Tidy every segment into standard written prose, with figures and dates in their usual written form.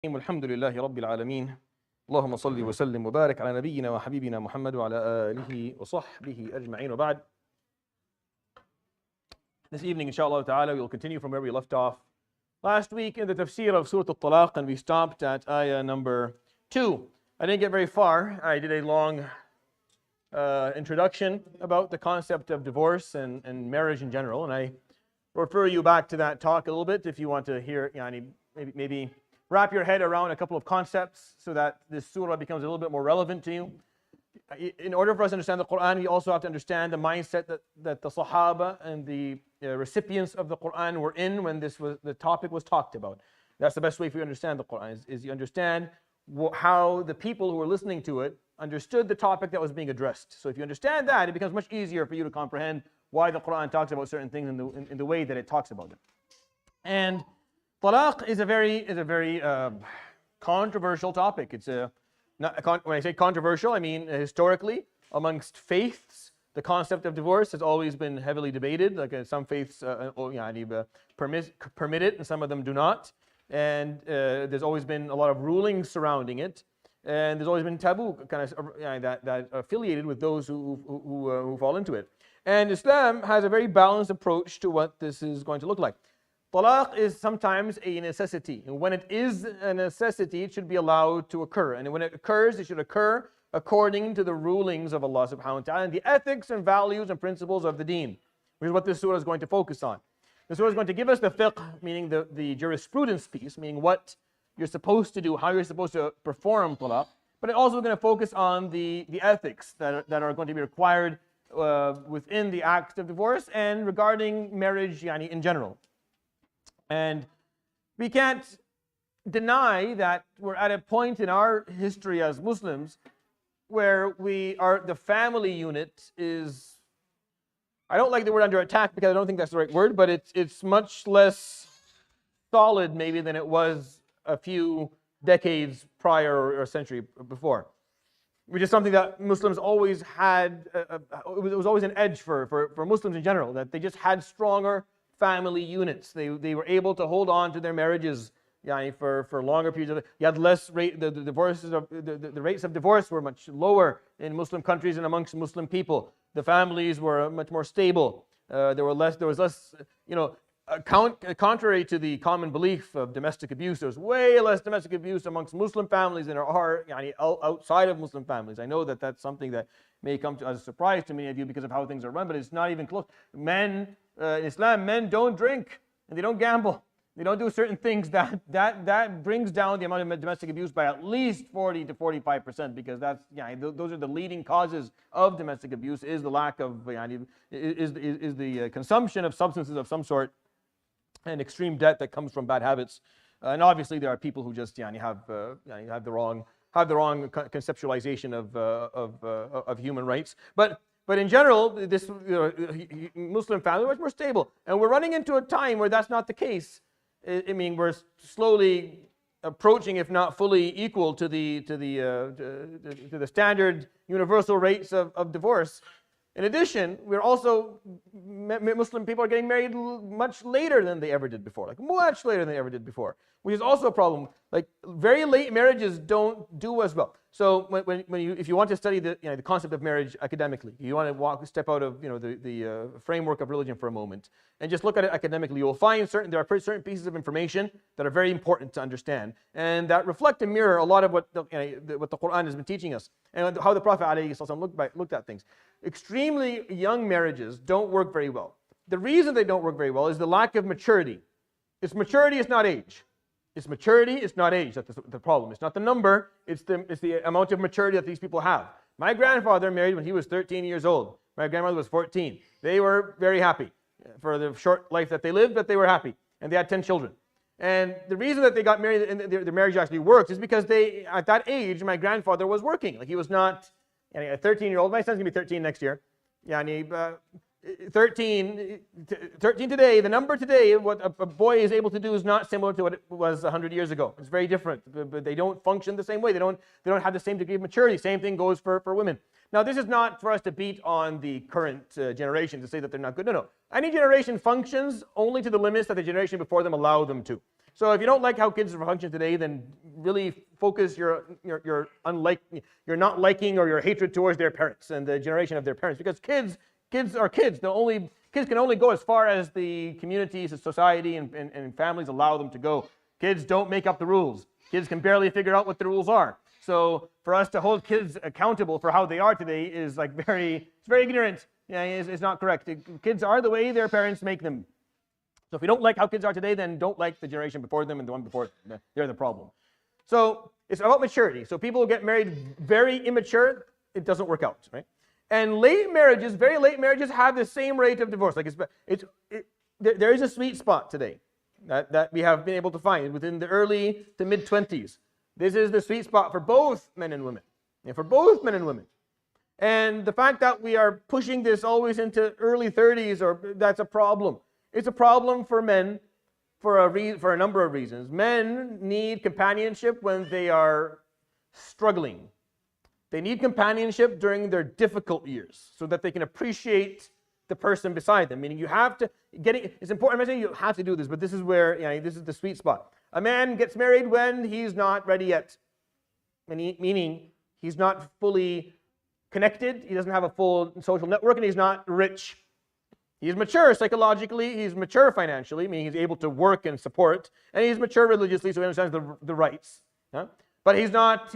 الحمد لله رب العالمين اللهم صل وسلم وبارك على نبينا وحبيبنا محمد وعلى آله وصحبه أجمعين وبعد. This evening, inshallah ta'ala, we will continue from where we left off last week in the Tafseer of Surat Al-Talaq, and we stopped at ayah number 2. I didn't get very far. I did a long introduction about the concept of divorce and marriage in general, and I refer you back to that talk a little bit if you want to hear, maybe wrap your head around a couple of concepts so that this surah becomes a little bit more relevant to you. In order for us to understand the Quran, we also have to understand the mindset that the Sahaba and the recipients of the Quran were in when the topic was talked about. That's the best way for you to understand the Quran, is you understand how the people who were listening to it understood the topic that was being addressed. So if you understand that, it becomes much easier for you to comprehend why the Quran talks about certain things in the way that it talks about them. And Talaq is a very controversial topic. When I say controversial, I mean historically amongst faiths, the concept of divorce has always been heavily debated. Like some faiths permit it, and some of them do not. And there's always been a lot of rulings surrounding it, and there's always been taboo kind of that affiliated with those who fall into it. And Islam has a very balanced approach to what this is going to look like. Talaq is sometimes a necessity, and when it is a necessity, it should be allowed to occur. And when it occurs, it should occur according to the rulings of Allah subhanahu wa ta'ala and the ethics and values and principles of the deen, which is what this surah is going to focus on. The surah is going to give us the fiqh, meaning the jurisprudence piece, meaning what you're supposed to do, how you're supposed to perform talaq, but it's also going to focus on the ethics that are going to be required within the act of divorce and regarding marriage in general. And we can't deny that we're at a point in our history as Muslims where the family unit is, I don't like the word under attack because I don't think that's the right word, but it's much less solid maybe than it was a few decades prior or a century before. Which is something that Muslims always had, it was always an edge for Muslims in general, that they just had stronger family units. They were able to hold on to their marriages for longer periods. You had less rate. The rates of divorce were much lower in Muslim countries and amongst Muslim people. The families were much more stable. There was less. Contrary to the common belief of domestic abuse, there's way less domestic abuse amongst Muslim families than there are outside of Muslim families. I know that that's something that may come as a surprise to many of you because of how things are run, but it's not even close. In Islam, men don't drink and they don't gamble. They don't do certain things that brings down the amount of domestic abuse by at least 40 to 45%, because those are the leading causes of domestic abuse. Is the lack of is the consumption of substances of some sort and extreme debt that comes from bad habits. And obviously there are people who just have the wrong conceptualization of human rights. But in general, this Muslim family was more stable, and we're running into a time where that's not the case. I mean, we're slowly approaching, if not fully equal to the standard universal rates of divorce. In addition, Muslim people are getting married much later than they ever did before, much later than they ever did before, which is also a problem. Very late marriages don't do as well. So if you want to study the concept of marriage academically, you want to step out of the framework of religion for a moment and just look at it academically, you'll find there are certain pieces of information that are very important to understand and that reflect and mirror a lot of what the Quran has been teaching us and how the Prophet ﷺ looked at things. Extremely young marriages don't work very well. The reason they don't work very well is the lack of maturity. It's maturity, it's not age. It's maturity, it's not age. That's the problem. It's not the number, it's the amount of maturity that these people have. My grandfather married when he was 13 years old. My grandmother was 14. They were very happy for the short life that they lived, but they were happy. And they had 10 children. And the reason that they got married and their marriage actually worked is because at that age, my grandfather was working. He was not a 13-year-old. My son's going to be 13 next year. 13 today, the number today, what a boy is able to do is not similar to what it was 100 years ago. It's very different, but they don't function the same way. They don't have the same degree of maturity. Same thing goes for women. Now, this is not for us to beat on the current generation to say that they're not good. No. Any generation functions only to the limits that the generation before them allow them to. So if you don't like how kids function today, then really focus your not liking or your hatred towards their parents and the generation of their parents, because kids are kids. Kids can only go as far as the communities, the society, and families allow them to go. Kids don't make up the rules. Kids can barely figure out what the rules are. So for us to hold kids accountable for how they are today is like it's very ignorant. Yeah, it's not correct. Kids are the way their parents make them. So if you don't like how kids are today, then don't like the generation before them and the one before them. They're the problem. So it's about maturity. So people who get married very immature, it doesn't work out, right? And late marriages, very late marriages, have the same rate of divorce. Like there is a sweet spot today that we have been able to find within the early to mid-20s. This is the sweet spot for both men and women. And for both men and women. And the fact that we are pushing this always into early 30s, that's a problem. It's a problem for men for a number of reasons. Men need companionship when they are struggling. They need companionship during their difficult years so that they can appreciate the person beside them. Meaning it's important, I'm not saying you have to do this, but this is where, this is the sweet spot. A man gets married when he's not ready yet. Meaning he's not fully connected, he doesn't have a full social network, and he's not rich. He's mature psychologically, he's mature financially, meaning he's able to work and support, and he's mature religiously, so he understands the rights. But he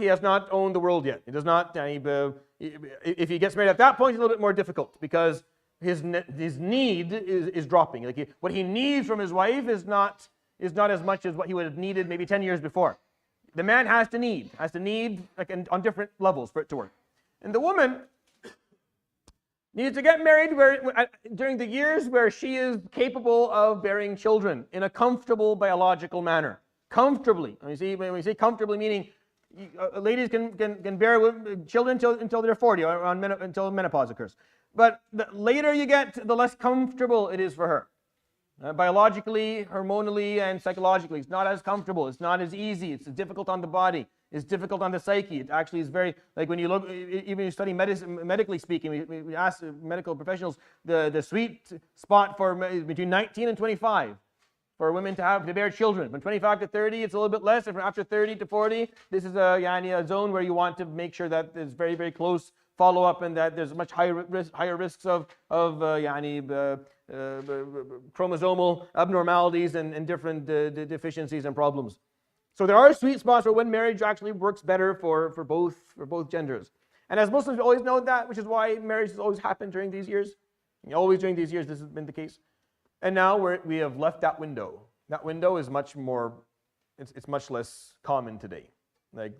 has not owned the world yet. He does not. If he gets married at that point, it's a little bit more difficult because his need is dropping. Like what he needs from his wife is not as much as what he would have needed maybe 10 years before. The man has to need like on different levels for it to work, and the woman needs to get married during the years where she is capable of bearing children in a comfortable biological manner. Comfortably. When we say comfortably, meaning ladies can bear children until they're 40 or until menopause occurs. But the later you get, the less comfortable it is for her. Biologically, hormonally, and psychologically, it's not as comfortable. It's not as easy. It's difficult on the body. It's difficult on the psyche. It actually is very, like when you look, even when you study medicine, medically speaking, we ask medical professionals the sweet spot for between 19 and 25 for women to bear children. From 25 to 30, it's a little bit less. And from after 30 to 40, this is a zone where you want to make sure that there's very, very close follow-up and that there's much higher risks of chromosomal abnormalities and different deficiencies and problems. So there are sweet spots where when marriage actually works better for both genders. And as Muslims, we always know that, which is why marriage has always happened during these years. Always during these years, this has been the case. And now we have left that window. That window is much more, it's much less common today. Like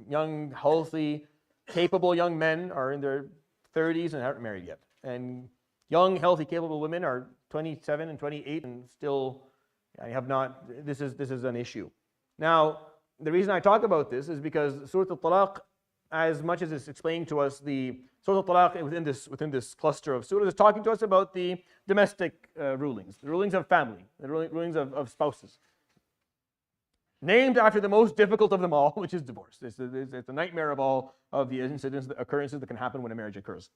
young, healthy, capable young men are in their 30s and aren't married yet. And young, healthy, capable women are 27 and 28 and still have not, this is an issue. Now, the reason I talk about this is because Surat Al-Talaq, as much as it's explaining to us the Surat Al-Talaq within this cluster of surahs, is talking to us about the domestic rulings, the rulings of family, the rulings of spouses. Named after the most difficult of them all, which is divorce. It's a nightmare of all of the incidents, the occurrences that can happen when a marriage occurs.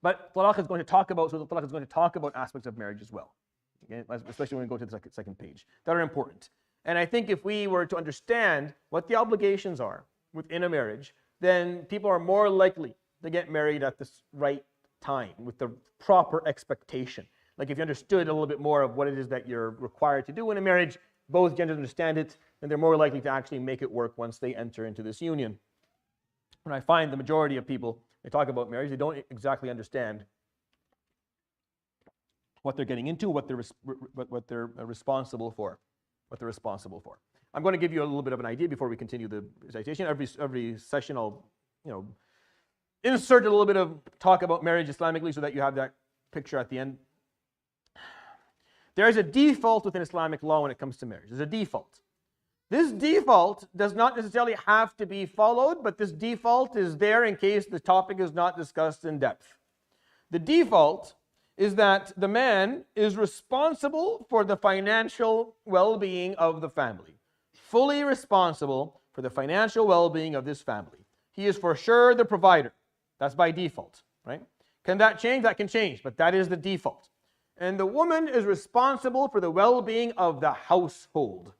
But Surat Al-Talaq is going to talk about aspects of marriage as well, okay? Especially when we go to the second page, that are important. And I think if we were to understand what the obligations are within a marriage, then people are more likely to get married at this right time with the proper expectation. Like if you understood a little bit more of what it is that you're required to do in a marriage, both genders understand it, and they're more likely to actually make it work once they enter into this union. And I find the majority of people, they talk about marriage, they don't exactly understand what they're getting into, what they're responsible for. I'm going to give you a little bit of an idea before we continue the recitation. Every session I'll, insert a little bit of talk about marriage Islamically so that you have that picture at the end. There is a default within Islamic law when it comes to marriage. There's a default. This default does not necessarily have to be followed, but this default is there in case the topic is not discussed in depth. The default is that the man is responsible for the financial well-being of the family. Fully responsible for the financial well-being of this family. He is for sure the provider. That's by default, right? Can that change? That can change, but that is the default. And the woman is responsible for the well-being of the household.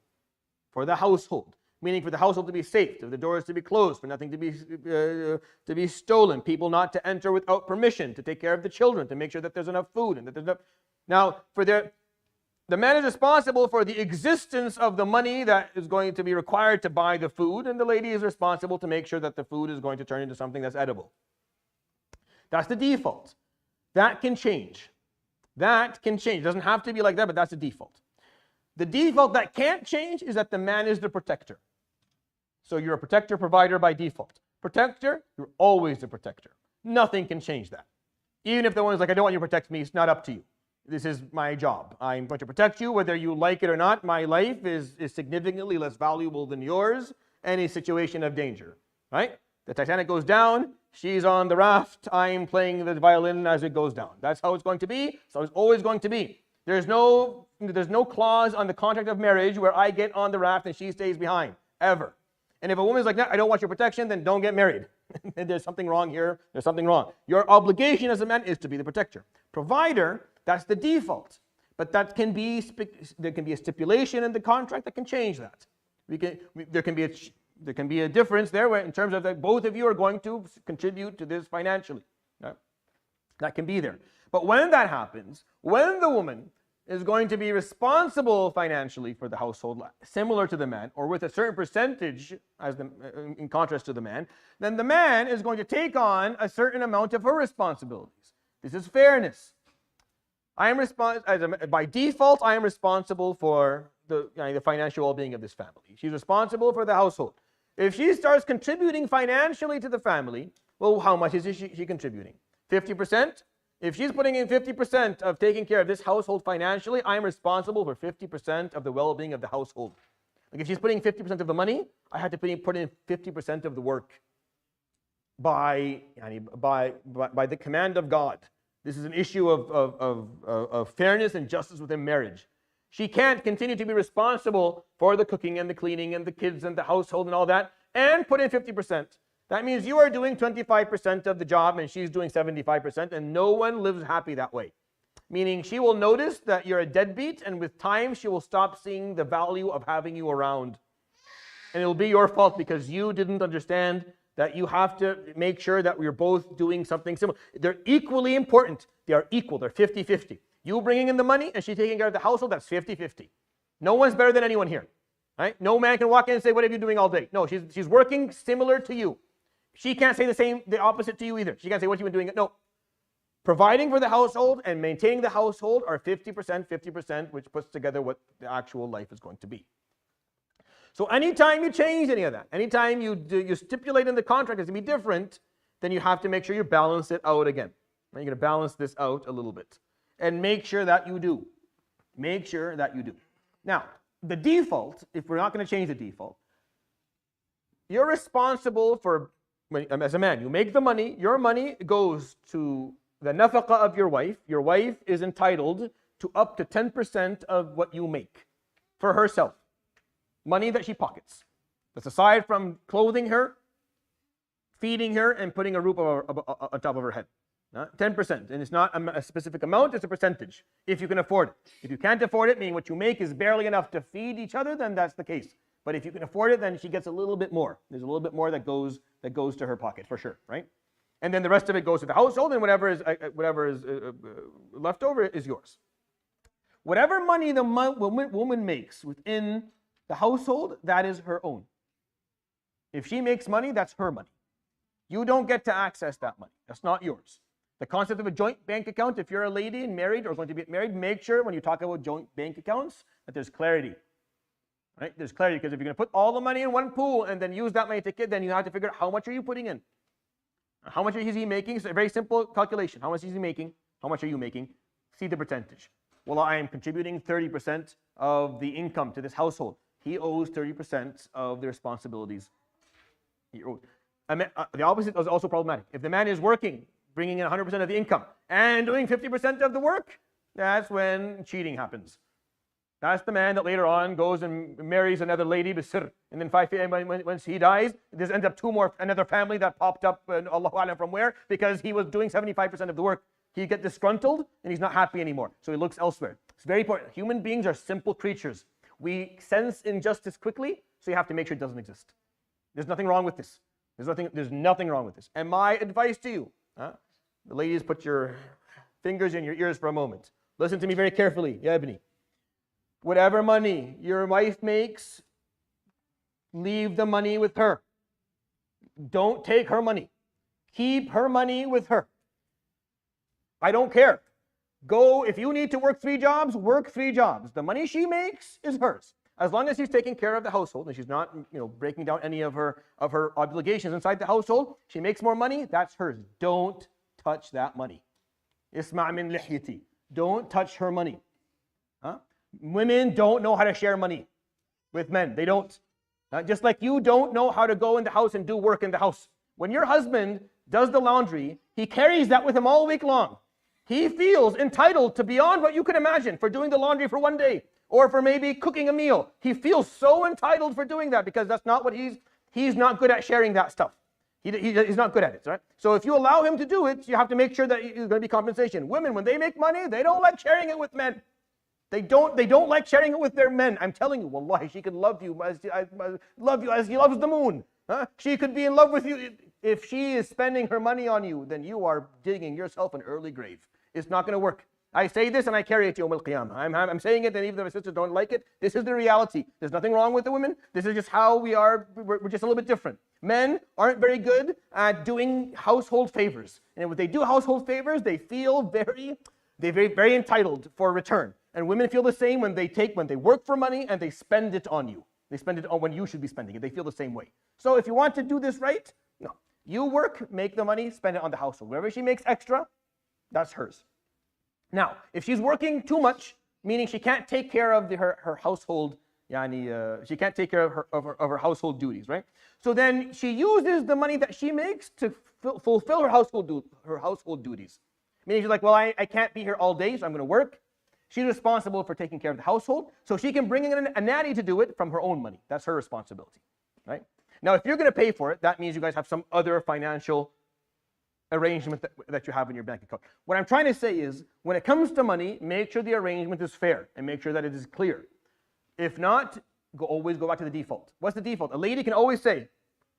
for the household, meaning for the household to be safe, for the doors to be closed, for nothing to be stolen, people not to enter without permission, to take care of the children, to make sure that there's enough food and that there's enough. Now, the man is responsible for the existence of the money that is going to be required to buy the food, and the lady is responsible to make sure that the food is going to turn into something that's edible. That's the default. That can change. That can change. It doesn't have to be like that, but that's the default. The default that can't change is that the man is the protector. So you're a protector, provider by default. Protector, you're always the protector. Nothing can change that. Even if the one is like, I don't want you to protect me, it's not up to you. This is my job. I'm going to protect you whether you like it or not. My life is significantly less valuable than yours in a situation of danger, right? The Titanic goes down, she's on the raft, I'm playing the violin as it goes down. That's how it's going to be. So it's always going to be. There's no clause on the contract of marriage where I get on the raft and she stays behind, ever. And if a woman's like, no, I don't want your protection, then don't get married. There's something wrong here. There's something wrong. Your obligation as a man is to be the protector. Provider, that's the default. But there can be a stipulation in the contract that can change that. There can be a difference there where in terms of that both of you are going to contribute to this financially. Right? That can be there. But when that happens, when the woman is going to be responsible financially for the household, similar to the man, or with a certain percentage in contrast to the man, then the man is going to take on a certain amount of her responsibilities. This is fairness. By default, I am responsible for the financial well-being of this family. She's responsible for the household. If she starts contributing financially to the family, well, how much is she contributing? 50%? If she's putting in 50% of taking care of this household financially, I am responsible for 50% of the well-being of the household. Like if she's putting 50% of the money, I have to put in 50% of the work by the command of God. This is an issue of fairness and justice within marriage. She can't continue to be responsible for the cooking and the cleaning and the kids and the household and all that and put in 50%. That means you are doing 25% of the job and she's doing 75%, and no one lives happy that way. Meaning she will notice that you're a deadbeat, and with time she will stop seeing the value of having you around. And it'll be your fault because you didn't understand that you have to make sure that we're both doing something similar. They're equally important. They are equal. They're 50-50. You bringing in the money and she taking care of the household, that's 50-50. No one's better than anyone here. Right? No man can walk in and say, what are you doing all day? No, she's working similar to you. She can't say the opposite to you either. She can't say, what you been doing? No. Providing for the household and maintaining the household are 50%, which puts together what the actual life is going to be. So anytime you change any of that, anytime you stipulate in the contract it's going to be different, then you have to make sure you balance it out again. You're going to balance this out a little bit. And make sure that you do. Make sure that you do. Now, the default, if we're not going to change the default, you're responsible for, as a man, you make the money, your money goes to the nafaqah of your wife. Your wife is entitled to up to 10% of what you make for herself. Money that she pockets. That's aside from clothing her, feeding her, and putting a roof on top of her head. 10%. And it's not a specific amount, it's a percentage, if you can afford it. If you can't afford it, meaning what you make is barely enough to feed each other, then that's the case. But if you can afford it, then she gets a little bit more. There's a little bit more that goes to her pocket, for sure, right? And then the rest of it goes to the household, and whatever is left over is yours. Whatever money the woman makes within the household, that is her own. If she makes money, that's her money. You don't get to access that money. That's not yours. The concept of a joint bank account, if you're a lady and married or going to get married, make sure when you talk about joint bank accounts that there's clarity. Right? There's clarity, because if you're going to put all the money in one pool and then use that money to kid, then you have to figure out how much are you putting in. How much is he making? It's a very simple calculation. How much is he making? How much are you making? See the percentage. Well, I am contributing 30% of the income to this household. He owes 30% of the responsibilities. The opposite is also problematic. If the man is working, bringing in 100% of the income, and doing 50% of the work, that's when cheating happens. That's the man that later on goes and marries another lady, bisir, and then once he dies, there's ends up another family that popped up, Allahu A'lam from where, because he was doing 75% of the work. He gets disgruntled and he's not happy anymore, so he looks elsewhere. It's very important. Human beings are simple creatures. We sense injustice quickly, so you have to make sure it doesn't exist. There's nothing wrong with this. There's nothing wrong with this. And my advice to you, the ladies, put your fingers in your ears for a moment. Listen to me very carefully, ya ibni. Whatever money your wife makes, leave the money with her. Don't take her money. Keep her money with her. I don't care. Go, if you need to work 3 jobs, work 3 jobs. The money she makes is hers. As long as she's taking care of the household and she's not, breaking down any of her obligations inside the household, she makes more money, that's hers. Don't touch that money. Isma' min lihyati. Don't touch her money. Women don't know how to share money with men. They don't. Just like you don't know how to go in the house and do work in the house. When your husband does the laundry, he carries that with him all week long. He feels entitled to beyond what you can imagine for doing the laundry for 1 day or for maybe cooking a meal. He feels so entitled for doing that because that's not what he's not good at sharing that stuff. He's not good at it, right? So if you allow him to do it, you have to make sure that there's going to be compensation. Women, when they make money, they don't like sharing it with men. They don't like sharing it with their men. I'm telling you, wallahi, she could love you as he loves the moon. She could be in love with you. If she is spending her money on you, then you are digging yourself an early grave. It's not going to work. I say this and I carry it to Yawm al-Qiyamah. I'm saying it, and even if my sisters don't like it, this is the reality. There's nothing wrong with the women. This is just how we are. We're just a little bit different. Men aren't very good at doing household favors. And when they do household favors, they feel very entitled for a return. And women feel the same when they work for money and they spend it on you. They spend it on when you should be spending it. They feel the same way. So if you want to do this right, no. You work, make the money, spend it on the household. Wherever she makes extra, that's hers. Now, if she's working too much, meaning she can't take care of her household, she can't take care of her household duties, right? So then she uses the money that she makes to fulfill her household duties. Meaning she's like, well, I can't be here all day, so I'm going to work. She's responsible for taking care of the household, so she can bring in a nanny to do it from her own money. That's her responsibility, right? Now, if you're going to pay for it, that means you guys have some other financial arrangement that you have in your bank account. What I'm trying to say is, when it comes to money, make sure the arrangement is fair and make sure that it is clear. If not, always go back to the default. What's the default? A lady can always say,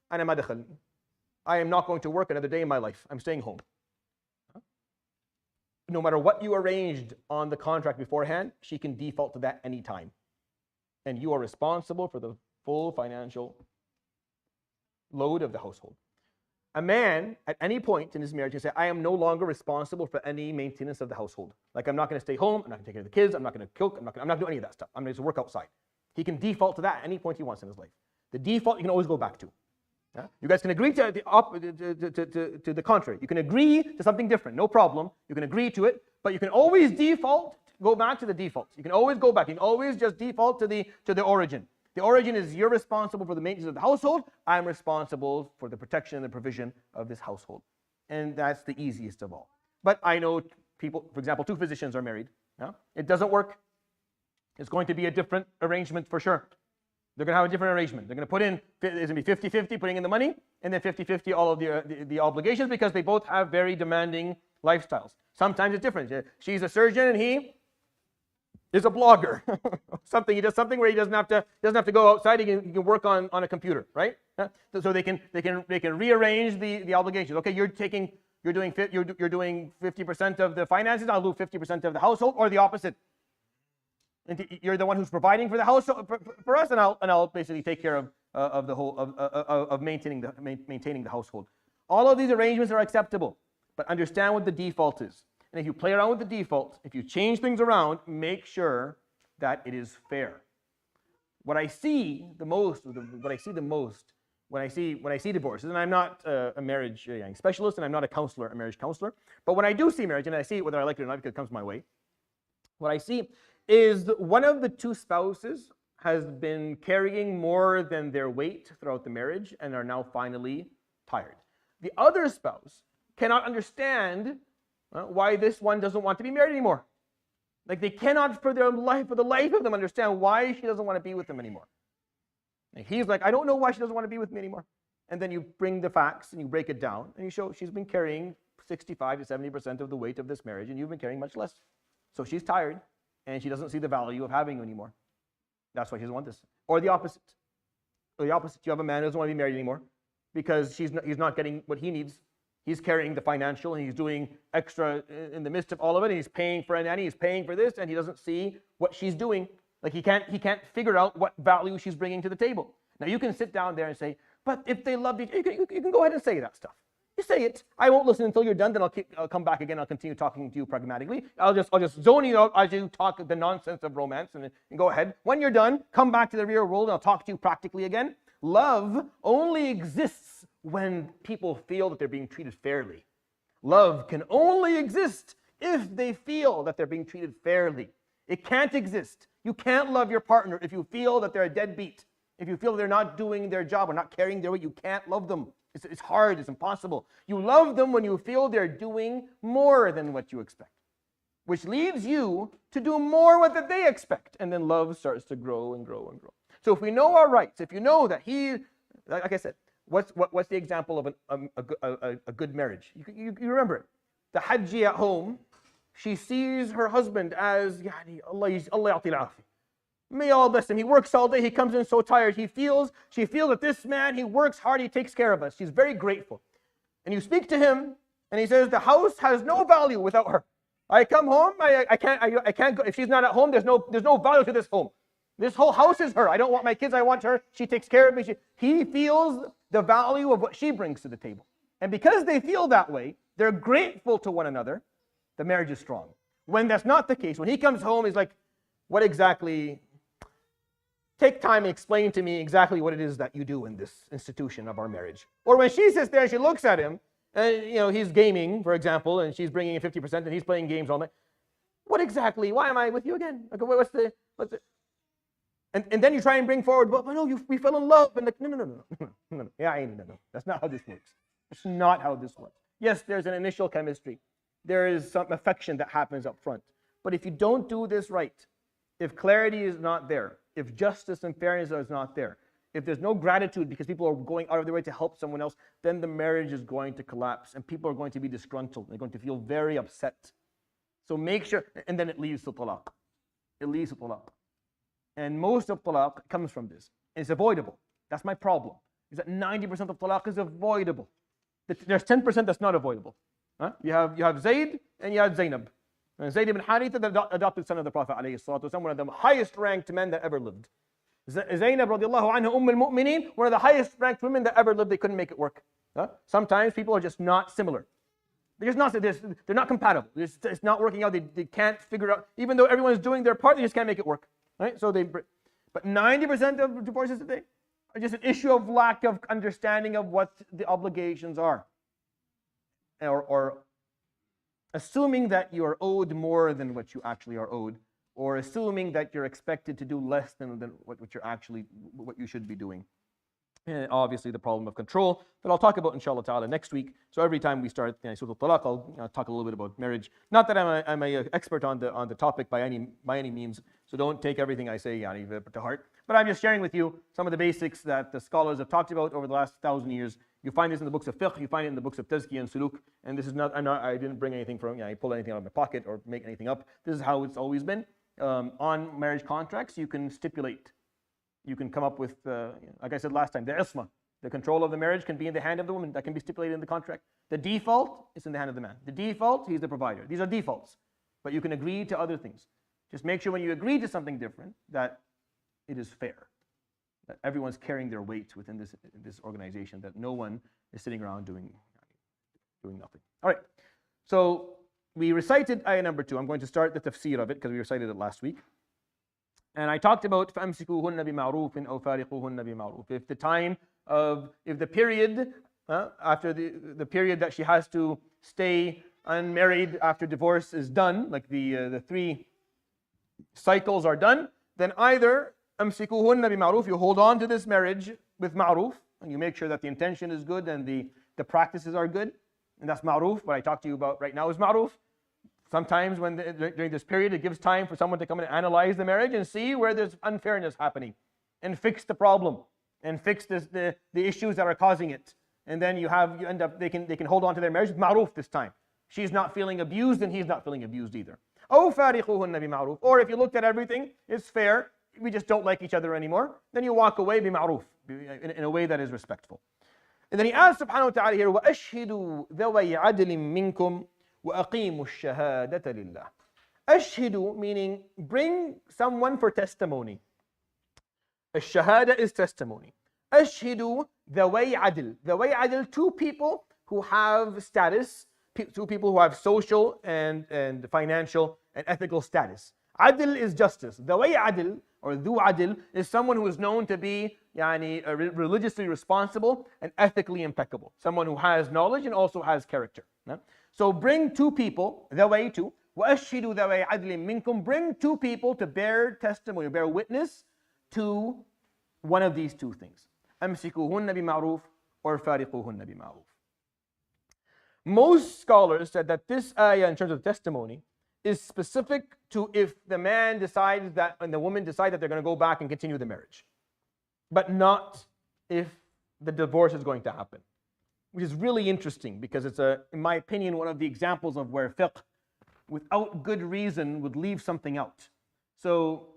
"Ana ma dakhal." I am not going to work another day in my life. I'm staying home. No matter what you arranged on the contract beforehand, she can default to that anytime. And you are responsible for the full financial load of the household. A man, at any point in his marriage, can say, I am no longer responsible for any maintenance of the household. Like, I'm not going to stay home, I'm not going to take care of the kids, I'm not going to cook, I'm not going to do any of that stuff. I'm going to work outside. He can default to that at any point he wants in his life. The default you can always go back to. Yeah? You guys can agree to the contrary. You can agree to something different, no problem. You can agree to it, but you can always go back to the default. You can always go back. You can always just default to the origin. The origin is you're responsible for the maintenance of the household. I'm responsible for the protection and the provision of this household. And that's the easiest of all. But I know people, for example, 2 physicians are married. Yeah? It doesn't work. It's going to be a different arrangement for sure. They're going to have a different arrangement. They're going to put in, it's going to be 50-50 putting in the money, and then 50-50 all of the obligations, because they both have very demanding lifestyles. Sometimes it's different. She's a surgeon and he is a blogger. He does something where he doesn't have to go outside. He can work on a computer, right? So they can rearrange the obligations. Okay, you're doing 50% of the finances. I'll do 50% of the household, or the opposite. And you're the one who's providing for the house for us, and I'll basically take care of the whole of maintaining the household. All of these arrangements are acceptable, but understand what the default is. And if you play around with the default, if you change things around, make sure that it is fair. What I see the most when I see divorces, and I'm not a marriage specialist, and I'm not a marriage counselor, but when I do see marriage, and I see it whether I like it or not because it comes my way, what I see is one of the 2 spouses has been carrying more than their weight throughout the marriage and are now finally tired. The other spouse cannot understand why this one doesn't want to be married anymore. Like, they cannot for the life of them understand why she doesn't want to be with them anymore. And he's like, I don't know why she doesn't want to be with me anymore. And then you bring the facts and you break it down and you show she's been carrying 65 to 70% of the weight of this marriage, and you've been carrying much less. So she's tired and she doesn't see the value of having you anymore. That's why she doesn't want this. Or the opposite. Or the opposite. You have a man who doesn't want to be married anymore because he's not getting what he needs. He's carrying the financial and he's doing extra in the midst of all of it. And he's paying for a nanny, he's paying for this, and he doesn't see what she's doing. Like he can't figure out what value she's bringing to the table. Now you can sit down there and say, but if they loved each other, you can go ahead and say that stuff. You say it. I won't listen until you're done. Then I'll come back again. I'll continue talking to you pragmatically. I'll just zone you out as you talk the nonsense of romance and go ahead. When you're done, come back to the real world and I'll talk to you practically again. Love only exists when people feel that they're being treated fairly. Love can only exist if they feel that they're being treated fairly. It can't exist. You can't love your partner if you feel that they're a deadbeat. If you feel they're not doing their job or not carrying their weight, you can't love them. It's hard, it's impossible. You love them when you feel they're doing more than what you expect, which leads you to do more what they expect. And then love starts to grow and grow and grow. So if we know our rights, if you know that like I said, what's the example of a good marriage? You remember it. The Hajji at home, she sees her husband as, Allah ya'til. May Allah bless him. He works all day. He comes in so tired. She feels that this man, he works hard. He takes care of us. She's very grateful. And you speak to him, and he says, the house has no value without her. I come home. I can't go. If she's not at home, there's no value to this home. This whole house is her. I don't want my kids. I want her. She takes care of me. He feels the value of what she brings to the table. And because they feel that way, they're grateful to one another. The marriage is strong. When that's not the case, when he comes home, he's like, what exactly? Take time and explain to me exactly what it is that you do in this institution of our marriage. Or when she sits there and she looks at him, and he's gaming, for example, and she's bringing in 50%, and he's playing games all night. What exactly? Why am I with you again? Like, what's the? And then you try and bring forward, but no, we fell in love, and like, no. Yeah, no. That's not how this works. It's not how this works. Yes, there's an initial chemistry. There is some affection that happens up front. But if you don't do this right, if clarity is not there, if justice and fairness is not there, if there's no gratitude because people are going out of their way to help someone else, then the marriage is going to collapse and people are going to be disgruntled. They're going to feel very upset. So make sure, and then it leads to talaq. It leads to talaq. And most of talaq comes from this. It's avoidable. That's my problem. Is that 90% of talaq is avoidable. There's 10% that's not avoidable. Huh? You have Zayd and you have Zainab. And Zayd ibn Haritha, the adopted son of the Prophet ﷺ, one of the highest ranked men that ever lived. Zainab radiallahu anha, al-Mu'mineen, one of the highest ranked women that ever lived. They couldn't make it work. Huh? Sometimes people are just not similar. They're not compatible. It's not working out. They can't figure out, even though everyone's doing their part, they just can't make it work. Right? But 90% of divorces today are just an issue of lack of understanding of what the obligations are. Or assuming that you are owed more than what you actually are owed, or assuming that you're expected to do less than what you should be doing. And obviously the problem of control that I'll talk about inshallah ta'ala next week. So every time we start Surat Al-Talaq, I'll talk a little bit about marriage. Not that I'm an expert on the topic by any means, so don't take everything I say to heart. But I'm just sharing with you some of the basics that the scholars have talked about over the last 1,000 years. You find this in the books of fiqh, you find it in the books of tazkiyah and suluk, and this is I didn't bring anything from, I pull anything out of my pocket or make anything up. This is how it's always been. On marriage contracts, you can stipulate. You can come up with, like I said last time, the isma. The control of the marriage can be in the hand of the woman. That can be stipulated in the contract. The default is in the hand of the man. The default, he's the provider. These are defaults. But you can agree to other things. Just make sure when you agree to something different that it is fair. That everyone's carrying their weight within this organization, that no one is sitting around doing nothing. All right, so we recited ayah number 2. I'm going to start the tafseer of it because we recited it last week. And I talked about فَأَمْسِكُوهُنَّ بِمَعْرُوفٍ أَوْ فَارِقُوهُنَّ بِمَعْرُوفٍ. If the period, after the period that she has to stay unmarried after divorce is done, like the 3 cycles are done, then either أَمْسِكُوهُنَّ بِمَعْرُوفٍ, you hold on to this marriage with ma'ruf, and you make sure that the intention is good and the practices are good, and that's ma'ruf. What I talked to you about right now is ma'ruf. Sometimes during this period, it gives time for someone to come in and analyze the marriage and see where there's unfairness happening and fix the problem and fix the issues that are causing it. And then they can hold on to their marriage with ma'ruf this time. She's not feeling abused and he's not feeling abused either. أو فارقوهن بمعروف. Or if you looked at everything, it's fair. we just don't like each other anymore, then you walk away بمعروف, in a way that is respectful. And then he asks subhanahu wa ta'ala here, وَأَشْهِدُوا ذَوَيْ عَدْلٍ مِّنْكُمْ وَأَقِيمُوا الشَّهَادَةَ لِلَّهِ. أشهدوا meaning bring someone for testimony. الشهادة is testimony. أشهدوا ذوي عدل. ذوي عدل, two people who have status, two people who have social and financial and ethical status. Adl is justice. ذوي عدل or ذو عدل is someone who is known to be religiously responsible and ethically impeccable. Someone who has knowledge and also has character. So bring two people, ذوي two, وأشهدوا ذوي عدل منكم, bring two people to bear testimony, bear witness to one of these two things. أمسكوهن بمعروف or فارقوهن بمعروف. Most scholars said that this ayah in terms of testimony is specific to if the man decides that and the woman decide that they're going to go back and continue the marriage, but not if the divorce is going to happen, which is really interesting because it's in my opinion, one of the examples of where fiqh, without good reason, would leave something out. So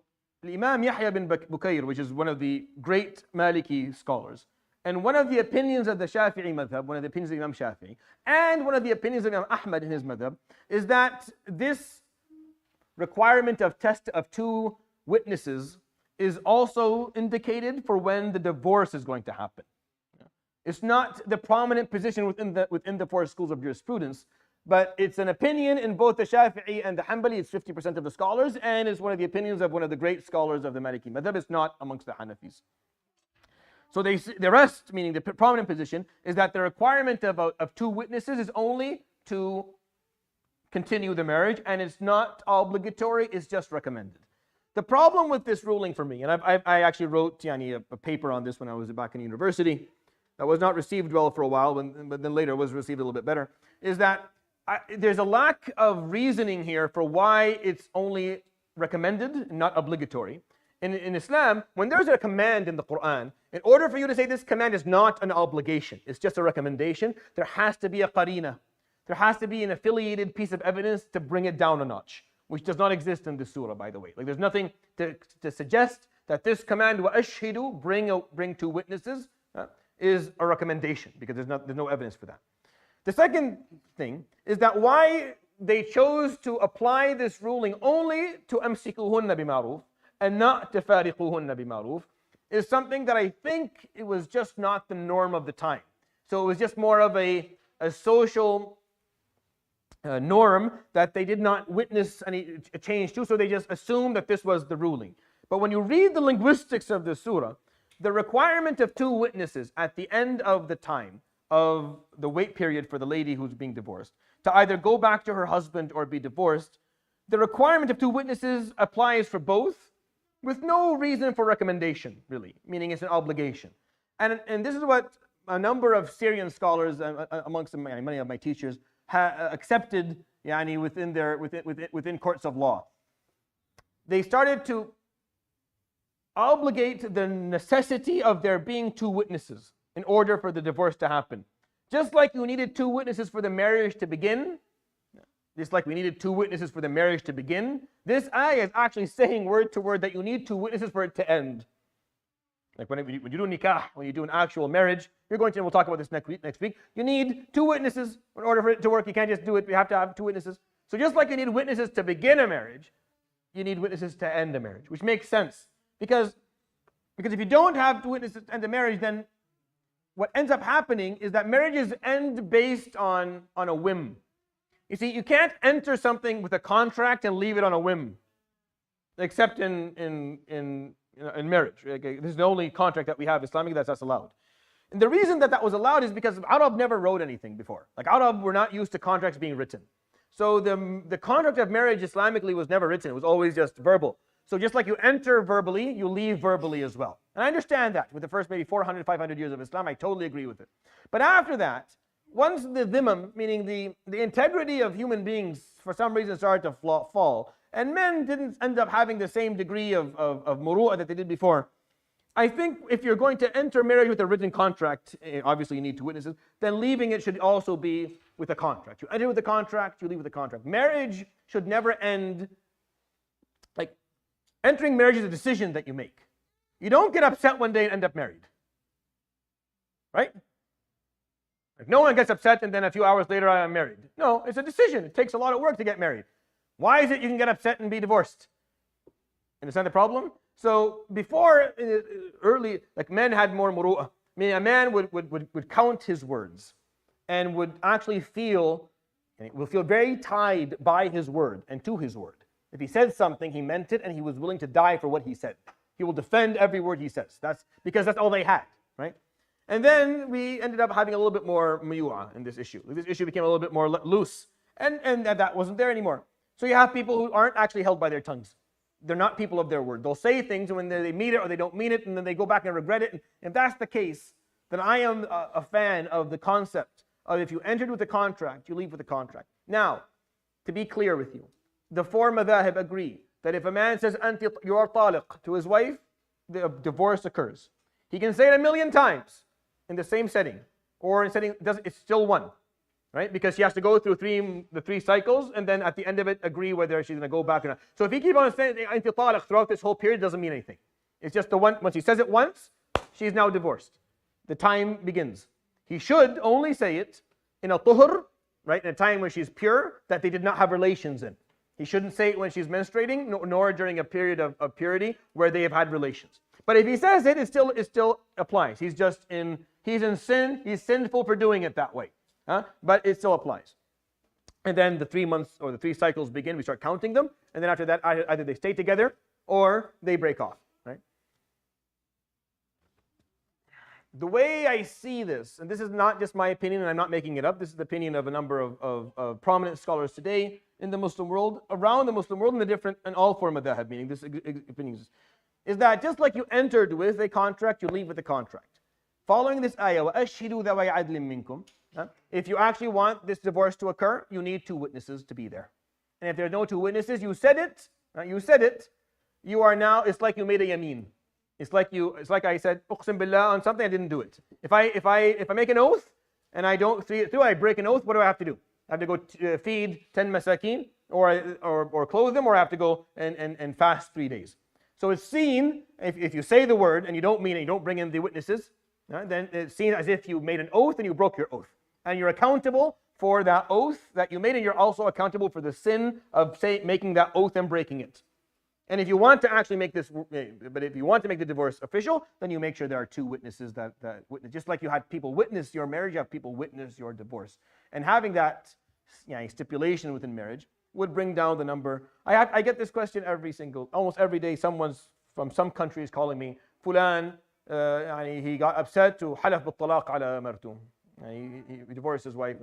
Imam Yahya bin Bukayr, which is one of the great Maliki scholars, and one of the opinions of the Shafi'i madhab, one of the opinions of Imam Shafi'i, and one of the opinions of Imam Ahmad in his madhab, is that this requirement of two witnesses is also indicated for when the divorce is going to happen. It's not the prominent position within the four schools of jurisprudence, but it's an opinion in both the Shafi'i and the Hanbali. It's 50% of the scholars, and it's one of the opinions of one of the great scholars of the Maliki madhab. It's not amongst the Hanafis. So the rest, meaning the prominent position, is that the requirement of two witnesses is only to continue the marriage, and it's not obligatory, it's just recommended. The problem with this ruling for me, and I actually wrote a paper on this when I was back in university, that was not received well for a while, but then later was received a little bit better, is that there's a lack of reasoning here for why it's only recommended, not obligatory. In Islam, when there's a command in the Quran, in order for you to say this command is not an obligation, it's just a recommendation, there has to be a qarina. There has to be an affiliated piece of evidence to bring it down a notch, which does not exist in this surah, by the way. Like there's nothing to suggest that this command, وَأَشْهِدُوا, bring two witnesses, is a recommendation, because there's no evidence for that. The second thing is that why they chose to apply this ruling only to أَمْسِكُوهُنَّ بِمَعْرُوفٍ and not to فَارِقُوهُنَّ بِمَعْرُوفٍ is something that I think it was just not the norm of the time. So it was just more of a social norm that they did not witness any change to, so they just assumed that this was the ruling. But when you read the linguistics of the surah, the requirement of two witnesses at the end of the time of the wait period for the lady who's being divorced to either go back to her husband or be divorced, the requirement of two witnesses applies for both with no reason for recommendation, really, meaning it's an obligation. And this is what a number of Syrian scholars, amongst many of my teachers, accepted within courts of law. They started to obligate the necessity of there being two witnesses in order for the divorce to happen. Just like you needed two witnesses for the marriage to begin, just like we needed two witnesses for the marriage to begin, this ayah is actually saying word to word that you need two witnesses for it to end. Like when you do nikah, when you do an actual marriage, we'll talk about this next week, you need two witnesses in order for it to work. You can't just do it, you have to have two witnesses. So just like you need witnesses to begin a marriage, you need witnesses to end a marriage, which makes sense. Because if you don't have two witnesses to end a marriage, then what ends up happening is that marriages end based on a whim. You see, you can't enter something with a contract and leave it on a whim, except in marriage. Okay? This is the only contract that we have Islamically that's allowed. And the reason that was allowed is because Arab never wrote anything before. Like Arab were not used to contracts being written. So the contract of marriage Islamically was never written. It was always just verbal. So just like you enter verbally, you leave verbally as well. And I understand that with the first maybe 400, 500 years of Islam, I totally agree with it. But after that, once the dhimam, meaning the integrity of human beings for some reason started to fall, and men didn't end up having the same degree of muru'ah that they did before, I think if you're going to enter marriage with a written contract, obviously you need two witnesses, then leaving it should also be with a contract. You enter with a contract, you leave with a contract. Marriage should never end, like Entering marriage is a decision that you make. You don't get upset one day and end up married. Right? Like no one gets upset and then a few hours later I'm married. No, it's a decision. It takes a lot of work to get married. Why is it you can get upset and be divorced? Understand the problem? So before, early, like men had more muru'ah. I mean, a man would count his words and would actually feel, and will feel very tied by his word and to his word. If he said something, he meant it and he was willing to die for what he said. He will defend every word he says. That's because that's all they had, right? And then we ended up having a little bit more muyu'ah in this issue. This issue became a little bit more loose, and that wasn't there anymore. So you have people who aren't actually held by their tongues. They're not people of their word. They'll say things and when they mean it or they don't mean it, and then they go back and regret it. And if that's the case, then I am a fan of the concept of if you entered with a contract, you leave with a contract. Now, to be clear with you, the four madhahib agree that if a man says, you are talaq to his wife, the divorce occurs. He can say it 1,000,000 times in the same setting, or in setting, it's still one. Right? Because she has to go through the three cycles, and then at the end of it, agree whether she's going to go back or not. So if he keeps on saying anti talaq throughout this whole period, it doesn't mean anything. It's just the one, once he says it once, she's now divorced. The time begins. He should only say it in a tuhur, right? In a time when she's pure, that they did not have relations in. He shouldn't say it when she's menstruating, nor during a period of purity where they have had relations. But if he says it, it still applies. He's in sin. He's sinful for doing it that way. But it still applies. And then the 3 months or the 3 cycles begin. We start counting them. And then after that, either they stay together or they break off. Right? The way I see this, and this is not just my opinion, and I'm not making it up. This is the opinion of a number of prominent scholars today in the Muslim world, around the Muslim world, in all four madhahib, meaning this opinion is that just like you entered with a contract, you leave with a contract. Following this ayah, وَأَشْهِدُوا ذَوَيْ عَدْلٍ مِّنْكُمْ. If you actually want this divorce to occur, you need 2 witnesses to be there. And if there are no 2 witnesses, you said it, you are now, it's like you made a yameen. It's like I said, uqsim billah on something, I didn't do it. If I make an oath and I don't see it through, I break an oath, what do I have to do? I have to go feed 10 masakin or clothe them, or I have to go and fast 3 days. So it's seen, if you say the word and you don't mean it, you don't bring in the witnesses, then it's seen as if you made an oath and you broke your oath. And you're accountable for that oath that you made, and you're also accountable for the sin of making that oath and breaking it. And if you want to actually make this, but if you want to make the divorce official, then you make sure there are 2 witnesses that witness. Just like you had people witness your marriage, you have people witness your divorce. And having that stipulation within marriage would bring down the number. I get this question almost every day. Someone's from some country is calling me, Fulan, he got upset to halaf bil-talaq ala martum. He divorced his wife.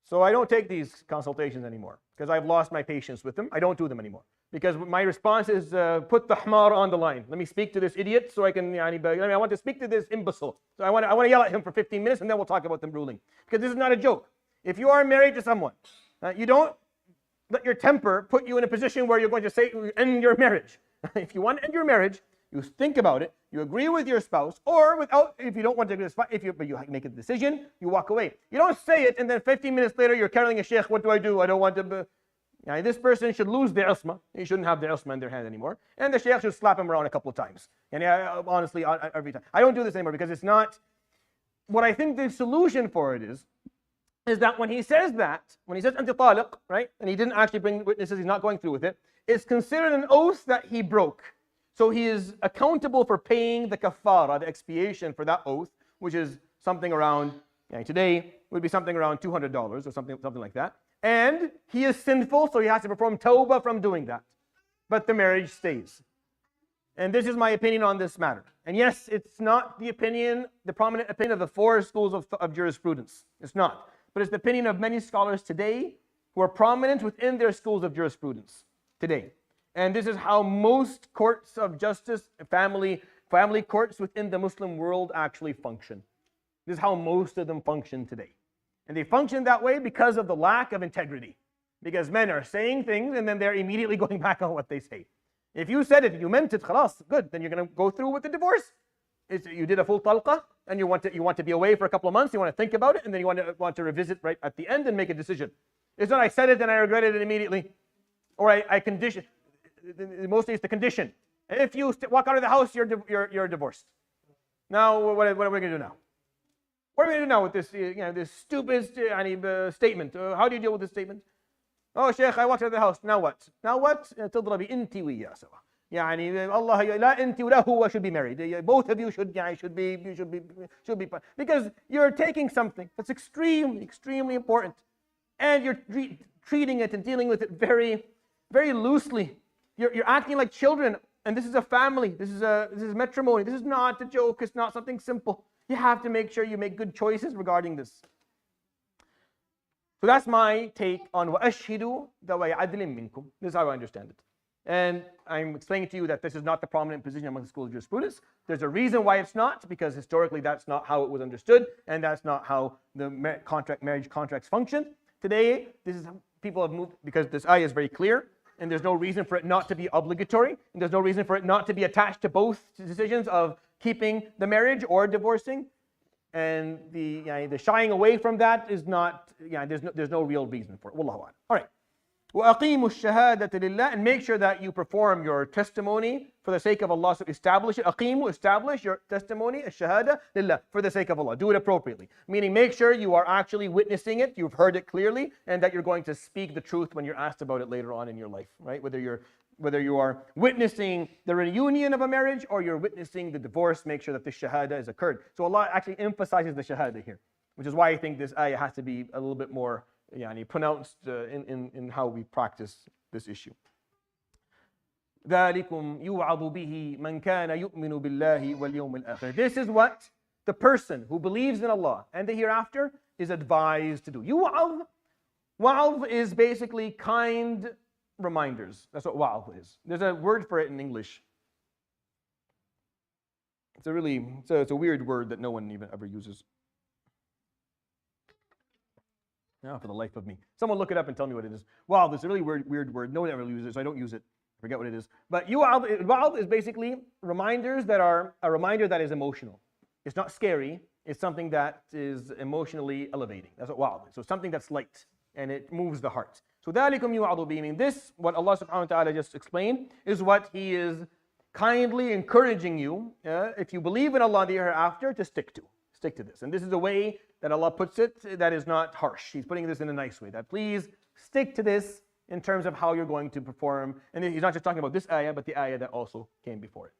So I don't take these consultations anymore because I've lost my patience with them. I don't do them anymore because my response is put the hmar on the line. Let me speak to this idiot so I can, I want to speak to this imbecile. So I want to yell at him for 15 minutes and then we'll talk about them ruling. Because this is not a joke. If you are married to someone, you don't let your temper put you in a position where you're going to say, end your marriage. If you want to end your marriage, you think about it, you agree with your spouse, or if you don't want to agree, but you make a decision, you walk away. You don't say it, and then 15 minutes later, you're carrying a sheikh, what do? I don't want to. This person should lose the isma. He shouldn't have the isma in their hand anymore. And the sheikh should slap him around a couple of times. And honestly, every time. I don't do this anymore because it's not. What I think the solution for it is that when he says anti-talaq, right, and he didn't actually bring witnesses, he's not going through with it, it's considered an oath that he broke. So he is accountable for paying the kafara, the expiation for that oath, which is something around, today would be something around $200 or something like that. And he is sinful, so he has to perform tawbah from doing that. But the marriage stays. And this is my opinion on this matter. And yes, it's not the prominent opinion of the 4 schools of jurisprudence. It's not. But it's the opinion of many scholars today who are prominent within their schools of jurisprudence today. And this is how most courts of justice, family courts within the Muslim world actually function. This is how most of them function today. And they function that way because of the lack of integrity. Because men are saying things and then they're immediately going back on what they say. If you said it, you meant it, khalas, good, then you're going to go through with the divorce. You did a full talqa and you want to be away for a couple of months, you want to think about it, and then you want to revisit right at the end and make a decision. It's not I said it and I regretted it immediately. Or I conditioned. mostly it's the condition. If you walk out of the house, you're divorced. Now, what are we going to do now? What are we going to do now with this, this stupid statement? How do you deal with this statement? Oh, Sheikh, I walked out of the house. Now what? Now what? تضربي أنت وياه سوا. Allah لا أنت ولا هو should be married. Both of you should be because you're taking something that's extremely important, and you're treating it and dealing with it very, very loosely. You're acting like children, and this is a family. This is matrimony. This is not a joke. It's not something simple. You have to make sure you make good choices regarding this. So that's my take on وَأَشْهِدُوا ذَوَيْ عَدْلٍ مِّنْكُمْ. This is how I understand it. And I'm explaining to you that this is not the prominent position among the schools of jurisprudence. There's a reason why it's not, because historically that's not how it was understood, and that's not how the marriage contracts function. Today, this is how people have moved, because this ayah is very clear, and there's no reason for it not to be obligatory, and there's no reason for it not to be attached to both decisions of keeping the marriage or divorcing. And the shying away from that is not, there's no real reason for it. Wallahu a'lam. All right. وَأَقِيمُوا الشَّهَادَةَ لِلَّهِ, and make sure that you perform your testimony for the sake of Allah. So establish it. أَقِيمُوا, establish your testimony, الشَّهَادَةَ لِلَّهِ, for the sake of Allah. Do it appropriately. Meaning, make sure you are actually witnessing it, you've heard it clearly, and that you're going to speak the truth when you're asked about it later on in your life, right? Whether you are witnessing the reunion of a marriage or you're witnessing the divorce, make sure that this shahada has occurred. So Allah actually emphasizes the shahada here, which is why I think this ayah has to be a little bit more pronounced in how we practice this issue. ذَلِكُمْ يُوعَظُ بِهِ مَنْ كَانَ يُؤْمِنُ بِاللَّهِ وَالْيَوْمِ الْآخِرِ. This is what the person who believes in Allah and the hereafter is advised to do. Yu'adh. Wa'adh is basically kind reminders. That's what wa'adh is. There's a word for it in English. It's a weird word that no one even ever uses. Now, for the life of me. Someone look it up and tell me what it is. Wow, this is a really weird word. No one ever uses it, so I don't use it. Forget what it is. But wa'adh is basically reminders that are a reminder that is emotional. It's not scary. It's something that is emotionally elevating. That's what wa'adh is. So something that's light and it moves the heart. So ذَلِكُمْ يُوعَظُ بِهِ. Meaning this, what Allah subhanahu wa ta'ala just explained, is what He is kindly encouraging you, if you believe in Allah the hereafter, to stick to. Stick to this. And this is a way that Allah puts it that is not harsh. He's putting this in a nice way. That please stick to this in terms of how you're going to perform. And He's not just talking about this ayah, but the ayah that also came before it.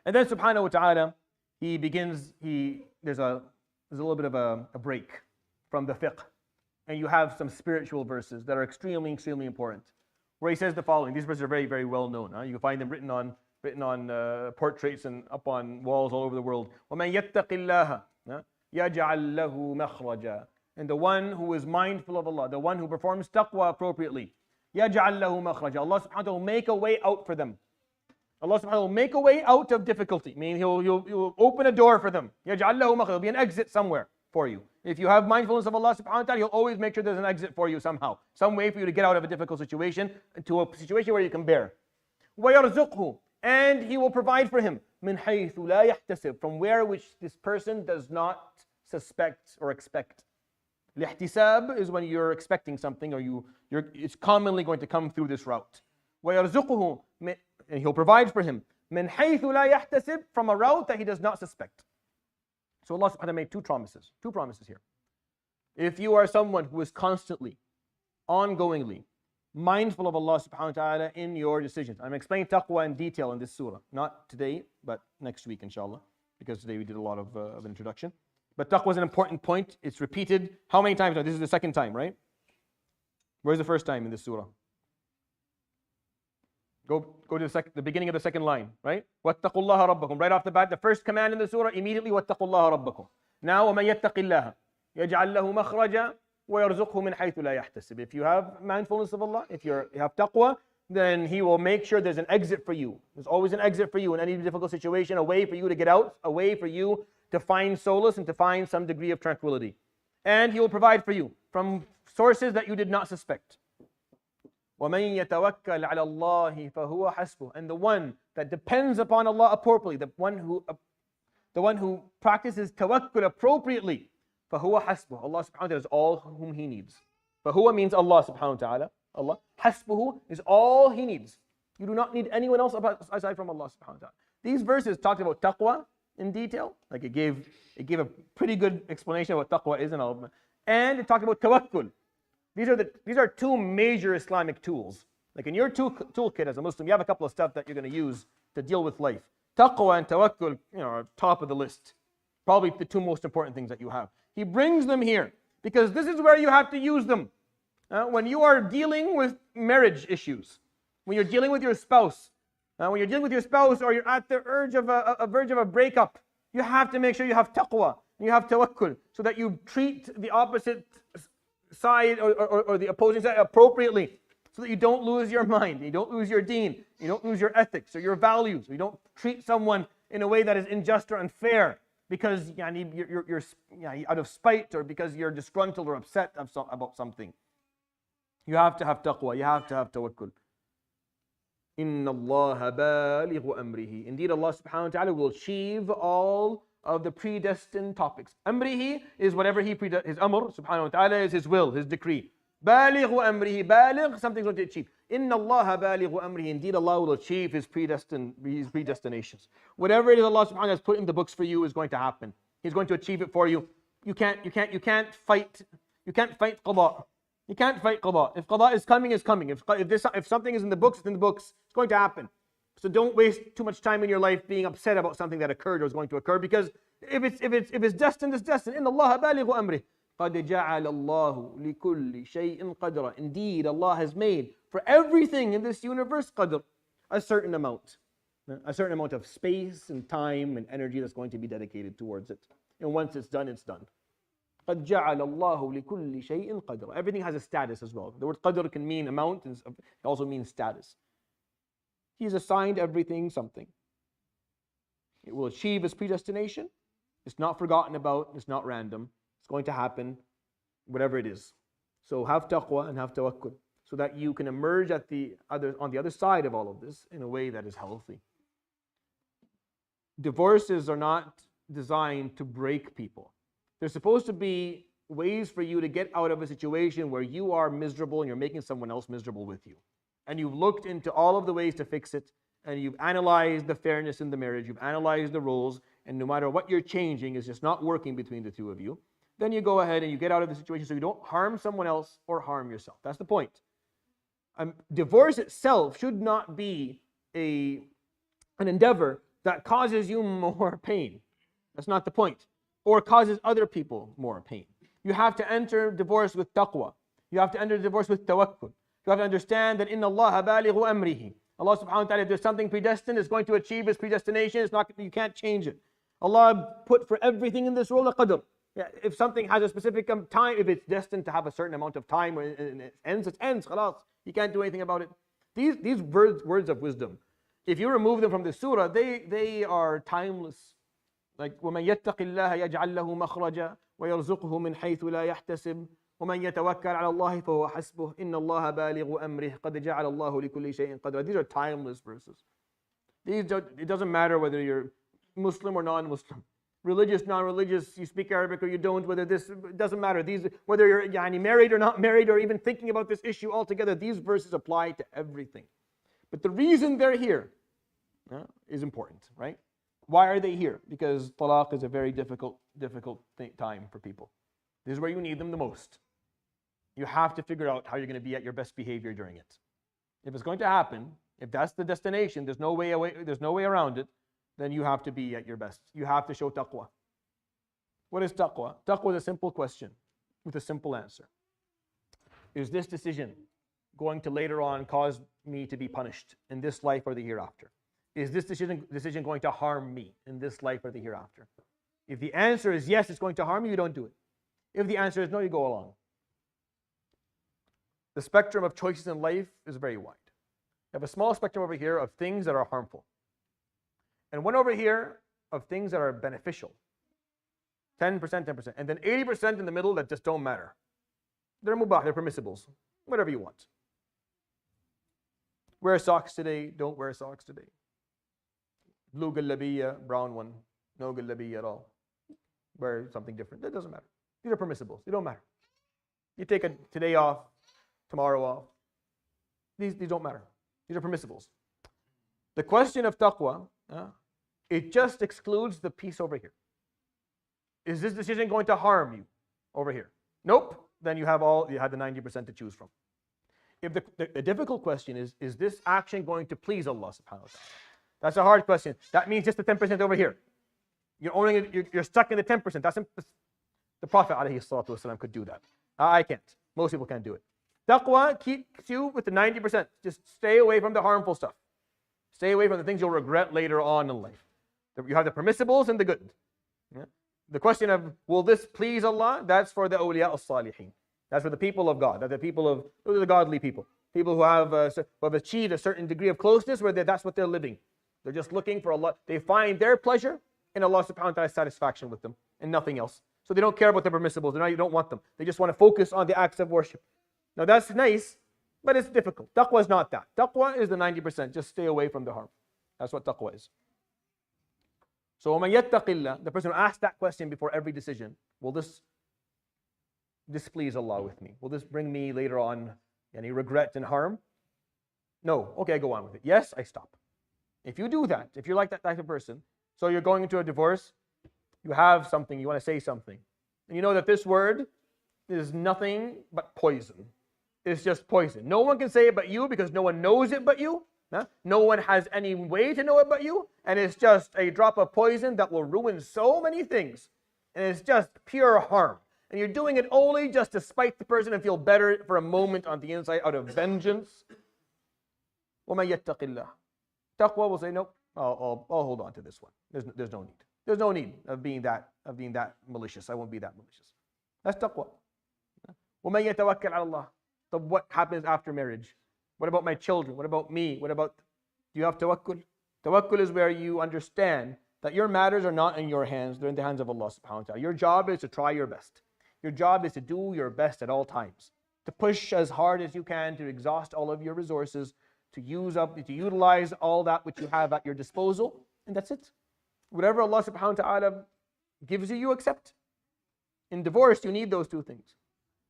And then subhanahu wa ta'ala, He begins, there's a little bit of a break from the fiqh. And you have some spiritual verses that are extremely important, where He says the following. These verses are very, very well known. You can find them written on portraits and up on walls all over the world. وَمَنْ يَتَّقِ اللَّهَ يَجْعَلْ لَهُ مَخْرَجًا. And the one who is mindful of Allah, the one who performs taqwa appropriately, يَجْعَلْ لَهُ مَخْرَجًا. Allah subhanahu wa ta'ala will make a way out for them. Allah subhanahu wa ta'ala will make a way out of difficulty, meaning He'll open a door for them. يَجْعَلْ لَهُ مَخْرَجًا. There'll be an exit somewhere for you. If you have mindfulness of Allah subhanahu wa ta'ala, He'll always make sure there's an exit for you somehow. Some way for you to get out of a difficult situation to a situation where you can bear. وَيَرْزُقْهُ. And He will provide for him مِنْ حَيْثُ لَا يَحْتَسِبْ. From where which this person does not suspect or expect. Al-ihtisab is when you're expecting something or it's commonly going to come through this route. وَيَرْزُقْهُ. And He'll provide for him مِنْ حَيْثُ لَا يَحْتَسِبْ. From a route that he does not suspect. So Allah subhanahu wa ta'ala made two promises here. If you are someone who is constantly, ongoingly, mindful of Allah subhanahu wa ta'ala in your decisions. I'm explaining taqwa in detail in this surah. Not today, but next week inshallah. Because today we did a lot of an introduction. But taqwa is an important point. It's repeated how many times now? This is the second time, right? Where's the first time in this surah? Go to the beginning of the second line, right? وَاتَّقُوا اللَّهَ رَبَّكُمْ. Right off the bat, the first command in the surah, immediately وَاتَّقُوا اللَّهَ رَبَّكُمْ. Now, وَمَنْ يَتَّقِ اللَّهَ يَجْعَلْ لَهُ مَخْرَجًا وَيَرْزُقْهُ مِنْ حَيْثُ لَا يَحْتَسِبْ. If you have mindfulness of Allah, if you have taqwa, then He will make sure there's an exit for you. There's always an exit for you in any difficult situation, a way for you to get out, a way for you to find solace and to find some degree of tranquility. And He will provide for you from sources that you did not suspect. وَمَنْ يَتَوَكَّلْ عَلَى اللَّهِ فَهُوَ حَسْبُهُ. And the one that depends upon Allah appropriately, the one who practices tawakkul appropriately, فَهُوَ حَسْبُهُ. Allah subhanahu wa ta'ala is all whom He needs. فَهُوَ means Allah subhanahu wa ta'ala. Allah. حَسْبُهُ is all He needs. You do not need anyone else aside from Allah subhanahu wa ta'ala. These verses talked about taqwa in detail. Like it gave a pretty good explanation of what taqwa is, and it talked about tawakkul. These are two major Islamic tools. Like in your toolkit as a Muslim, you have a couple of stuff that you're going to use to deal with life. Taqwa and tawakkul, are top of the list. Probably the two most important things that you have. He brings them here because this is where you have to use them. When you are dealing with marriage issues, when you're dealing with your spouse, or you're at the verge of a breakup, you have to make sure you have taqwa, and you have tawakkul, so that you treat the opposite side or the opposing side appropriately, so that you don't lose your mind, you don't lose your deen, you don't lose your ethics or your values, you don't treat someone in a way that is unjust or unfair because you're out of spite or because you're disgruntled or upset about something. You have to have taqwa, you have to have tawakkul. Inna Allah balighu amrihi. Indeed, Allah subhanahu wa ta'ala will achieve all of the predestined topics. Amrihi is whatever his amr subhanahu wa ta'ala is his will, his decree. Balighu amrihi, baligh, something's going to achieve. Inna Allah balighu amrihi. Indeed, Allah will achieve his predestinations. Whatever it is Allah subhanahu wa ta'ala has put in the books for you is going to happen. He's going to achieve it for you. You can't fight qada. You can't fight qada. If qada is coming, it's coming. If something is in the books, it's in the books. It's going to happen. So don't waste too much time in your life being upset about something that occurred or is going to occur, because if it's destined, it's destined. Inna Allah balighu amrih. قَدْ جَعَلَ اللَّهُ لِكُلِّ شَيْءٍ قَدْرًا. Indeed, Allah has made for everything in this universe qadr, a certain amount of space and time and energy that's going to be dedicated towards it. And once it's done, it's done. قَدْ جَعَلَ اللَّهُ لِكُلِّ شَيْءٍ قَدْرًا. Everything has a status as well. The word qadr can mean amount, and it also means status. He's assigned everything something. It will achieve its predestination. It's not forgotten about. It's not random. It's going to happen, whatever it is. So have taqwa and have tawakkul, so that you can emerge on the other side of all of this in a way that is healthy. Divorces are not designed to break people. They're supposed to be ways for you to get out of a situation where you are miserable and you're making someone else miserable with you. And you've looked into all of the ways to fix it, and you've analyzed the fairness in the marriage, you've analyzed the roles, and no matter what you're changing, it's just not working between the two of you. Then you go ahead and you get out of the situation so you don't harm someone else or harm yourself. That's the point. Divorce itself should not be an endeavor that causes you more pain. That's not the point. Or causes other people more pain. You have to enter divorce with taqwa. You have to enter divorce with tawakkul. You have to understand that inna Allah balighu amrihi. Allah subhanahu wa ta'ala, if there's something predestined, is going to achieve its predestination. You can't change it. Allah put for everything in this world a qadr. Yeah, if something has a specific time, if it's destined to have a certain amount of time and it ends, khalas. You can't do anything about it. These words of wisdom, if you remove them from the surah, they are timeless. Like وَمَنْ يَتَّقِ اللَّهَ يَجْعَلْ لَهُ مَخْرَجًا وَيَرْزُقْهُ مِنْ حَيْثُ لَا يَحْتَسِبُ وَمَنْ يَتَوَكَّلْ عَلَى اللَّهِ فَهُوَ حَسْبُهُ إِنَّ اللَّهَ بَالِغُ أَمْرِهِ قَدْ جَعَلَ اللَّهُ لِكُلِّ شَيْءٍ قَدْرًا. These are timeless verses. It doesn't matter whether you're Muslim or non-Muslim, religious, non-religious, you speak Arabic or you don't, it doesn't matter. Whether you're married or not married or even thinking about this issue altogether, these verses apply to everything. But the reason they're here is important, right? Why are they here? Because talaq is a very difficult time for people. This is where you need them the most. You have to figure out how you're going to be at your best behavior during it. If it's going to happen, if that's the destination, there's no way around it, then you have to be at your best. You have to show taqwa. What is taqwa? Taqwa is a simple question with a simple answer. Is this decision going to later on cause me to be punished in this life or the hereafter? Is this decision going to harm me in this life or the hereafter? If the answer is yes, it's going to harm you, you don't do it. If the answer is no, you go along. The spectrum of choices in life is very wide. You have a small spectrum over here of things that are harmful, and one over here of things that are beneficial. 10%, 10%. And then 80% in the middle that just don't matter. They're mubah, they're permissibles. Whatever you want. Wear socks today, don't wear socks today. Blue gallabiya, brown one, no gallabiya at all. Wear something different. That doesn't matter. These are permissibles. They don't matter. You take today off, tomorrow off. These don't matter. These are permissibles. The question of taqwa, it just excludes the piece over here. Is this decision going to harm you over here? Nope. Then you have the 90% to choose from. If the difficult question is this action going to please Allah subhanahu wa ta'ala? That's a hard question. That means just the 10% over here. You're stuck in the 10%. The Prophet ﷺ could do that. I can't. Most people can't do it. Taqwa keeps you with the 90%. Just stay away from the harmful stuff. Stay away from the things you'll regret later on in life. You have the permissibles and the good. Yeah? The question of, will this please Allah? That's for the awliya as-salihin. That's for the people of God. Those are the godly people. People who have achieved a certain degree of closeness where that's what they're living. They're just looking for Allah. They find their pleasure in Allah subhanahu wa ta'ala's satisfaction with them and nothing else. So they don't care about the permissibles. You don't want them. They just want to focus on the acts of worship. Now that's nice, but it's difficult. Taqwa is not that. Taqwa is the 90%. Just stay away from the harm. That's what taqwa is. So وَمَنْ يَتَّقِ اللَّهِ, the person who asks that question before every decision, will this displease Allah with me? Will this bring me later on any regret and harm? No. Okay, I go on with it. Yes, I stop. If you do that, if you're like that type of person, so you're going into a divorce, you have something, you want to say something, and you know that this word is nothing but poison. It's just poison. No one can say it but you because no one knows it but you. No one has any way to know it but you. And it's just a drop of poison that will ruin so many things. And it's just pure harm. And you're doing it only just to spite the person and feel better for a moment on the inside out of vengeance. وَمَنْ يَتَّقِ اللَّهِ. Taqwa will say, nope, I'll hold on to this one. There's no need. There's no need of being that malicious. I won't be that malicious. That's taqwa. وَمَنْ يَتَوَكَّلْ عَلَى اللَّهِ. So what happens after marriage? What about my children? What about me? Do you have tawakkul? Tawakkul is where you understand that your matters are not in your hands, they're in the hands of Allah subhanahu wa ta'ala. Your job is to try your best. Your job is to do your best at all times. To push as hard as you can, to exhaust all of your resources, to utilize all that which you have at your disposal, and that's it. Whatever Allah subhanahu wa ta'ala gives you, you accept. In divorce, you need those two things.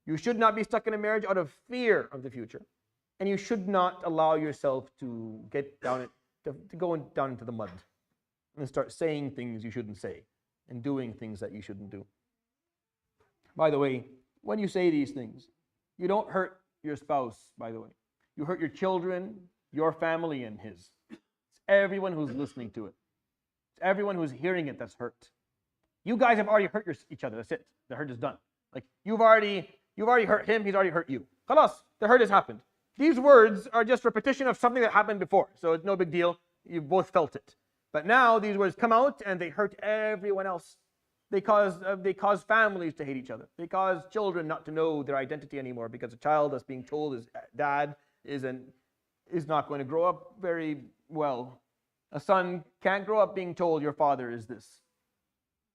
You should not be stuck in a marriage out of fear of the future. And you should not allow yourself to get down to go down into the mud and start saying things you shouldn't say and doing things that you shouldn't do. By the way, when you say these things, you don't hurt your spouse, by the way. You hurt your children, your family, and his. It's everyone who's listening to it. It's everyone who's hearing it that's hurt. You guys have already hurt each other. That's it. The hurt is done. Like you've already hurt him, he's already hurt you. Khalas, the hurt has happened. These words are just repetition of something that happened before. So it's no big deal. You both felt it. But now these words come out and they hurt everyone else. They cause families to hate each other. They cause children not to know their identity anymore because a child that's being told his dad is not going to grow up very well. A son can't grow up being told your father is this.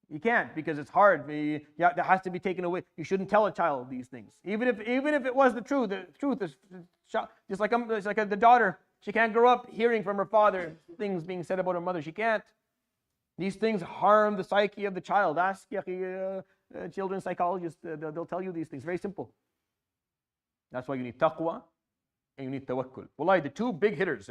You can't because it's hard. That has to be taken away. You shouldn't tell a child these things. Even if it was the truth is just like the daughter. She can't grow up hearing from her father things being said about her mother. She can't. These things harm the psyche of the child. Ask children's psychologists. They'll tell you these things. Very simple. That's why you need taqwa and you need tawakkul. Wallahi, the two big hitters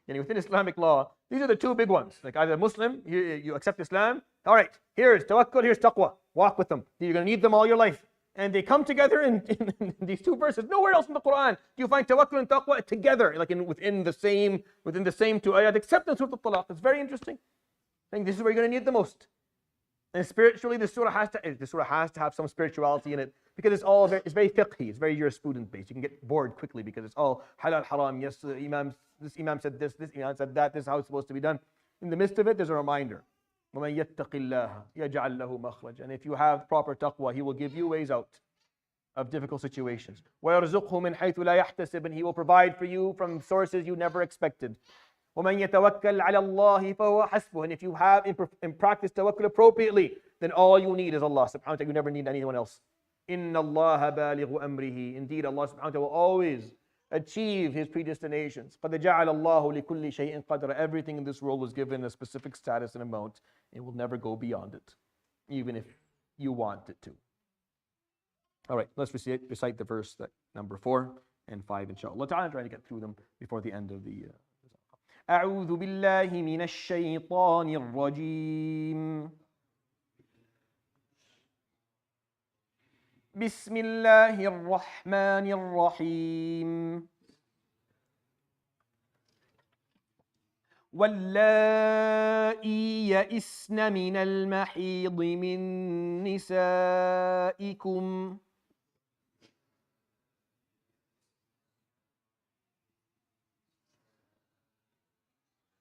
within Islamic law, these are the two big ones. Like either Muslim, you accept Islam. All right, here's tawakkul, here's taqwa. Walk with them. You're going to need them all your life. And they come together in these two verses. Nowhere else in the Quran do you find tawakkul and taqwa together, like within the same two ayat, except in Surat Al-Talaq. It's very interesting. I think this is where you're going to need the most. And spiritually, this surah has to have some spirituality in it because it's very fiqhi, it's very jurisprudence based. You can get bored quickly because it's all halal, haram. Yes, this imam said this imam said that. This is how it's supposed to be done. In the midst of it, there's a reminder. وَمَنْ يَتَّقِ اللَّهَ يَجْعَلْ لَهُ مَخْرَجًا. And if you have proper taqwa, He will give you ways out of difficult situations. وَيَرْزُقْهُ مِنْ حَيْثُ لَا يَحْتَسِبُ. And He will provide for you from sources you never expected. وَمَنْ يَتَوَكَّلْ عَلَى اللَّهِ فَهُوَ حَسْبُهُ. And if you have in practice tawakkul appropriately, then all you need is Allah subhanahu wa ta'ala. You never need anyone else. إِنَّ اللَّهَ بَالِغُ أَمْرِهِ. Indeed, Allah subhanahu wa ta'ala will always achieve His predestinations. قَدْ جَعَلَ اللَّهُ لِكُلِّ شَيْءٍ قَدْرًا. Everything in this world was given a specific status and amount. It will never go beyond it, even if you want it to. All right, let's recite the verse number 4 and 5, inshallah. Trying to get through them before the end of the. أعوذ بالله من الشيطان الرجيم. بسم الله الرحمن الرحيم. واللائي يئسن من المحيض من نسائكم.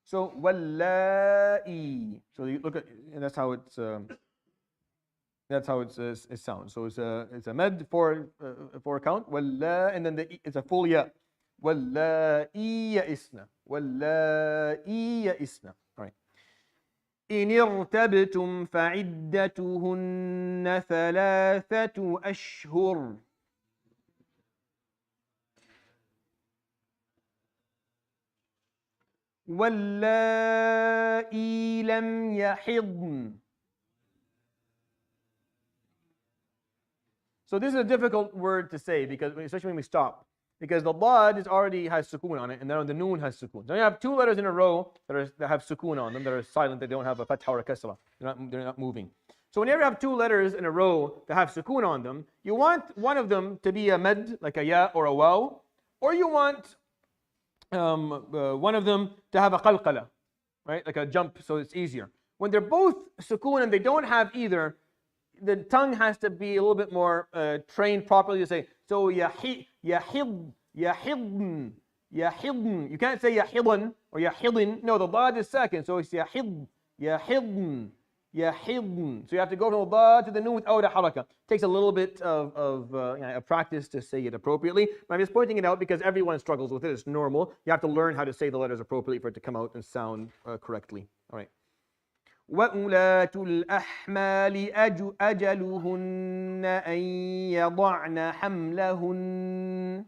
So wallahi. So you look at, and that's how it sounds. So it's a med for count. Walla, and then it's a full ya. Wallahi ya'isna. Wallahi ya'isna. All right. إن ارتبتم فعدتهن ثلاثة أشهر. واللائي لم يحضن. So this is a difficult word to say, because especially when we stop, because the dad already has sukoon on it, and then the noon has sukoon. So you have two letters in a row that have sukoon on them, that are silent, they don't have a fatha or a kasra, they're not moving. So whenever you have two letters in a row that have sukoon on them, you want one of them to be a med, like a ya or a waw, or you want one of them to have a qalqala, right, like a jump, so it's easier. When they're both sukoon and they don't have either, the tongue has to be a little bit more trained properly to say. So yahid, yahidn. You can't say yahidn or yahidin. No, the dad is second, so it's yahid, yahidn. So you have to go from the dad to the noon without a haraka. It takes a little bit of practice to say it appropriately. But I'm just pointing it out because everyone struggles with it. It's normal. You have to learn how to say the letters appropriately for it to come out and sound correctly. All right. وَأُولَاتُ الْأَحْمَالِ أَجَلُهُنَّ أَن يَضَعْنَ حَمْلَهُنَّ.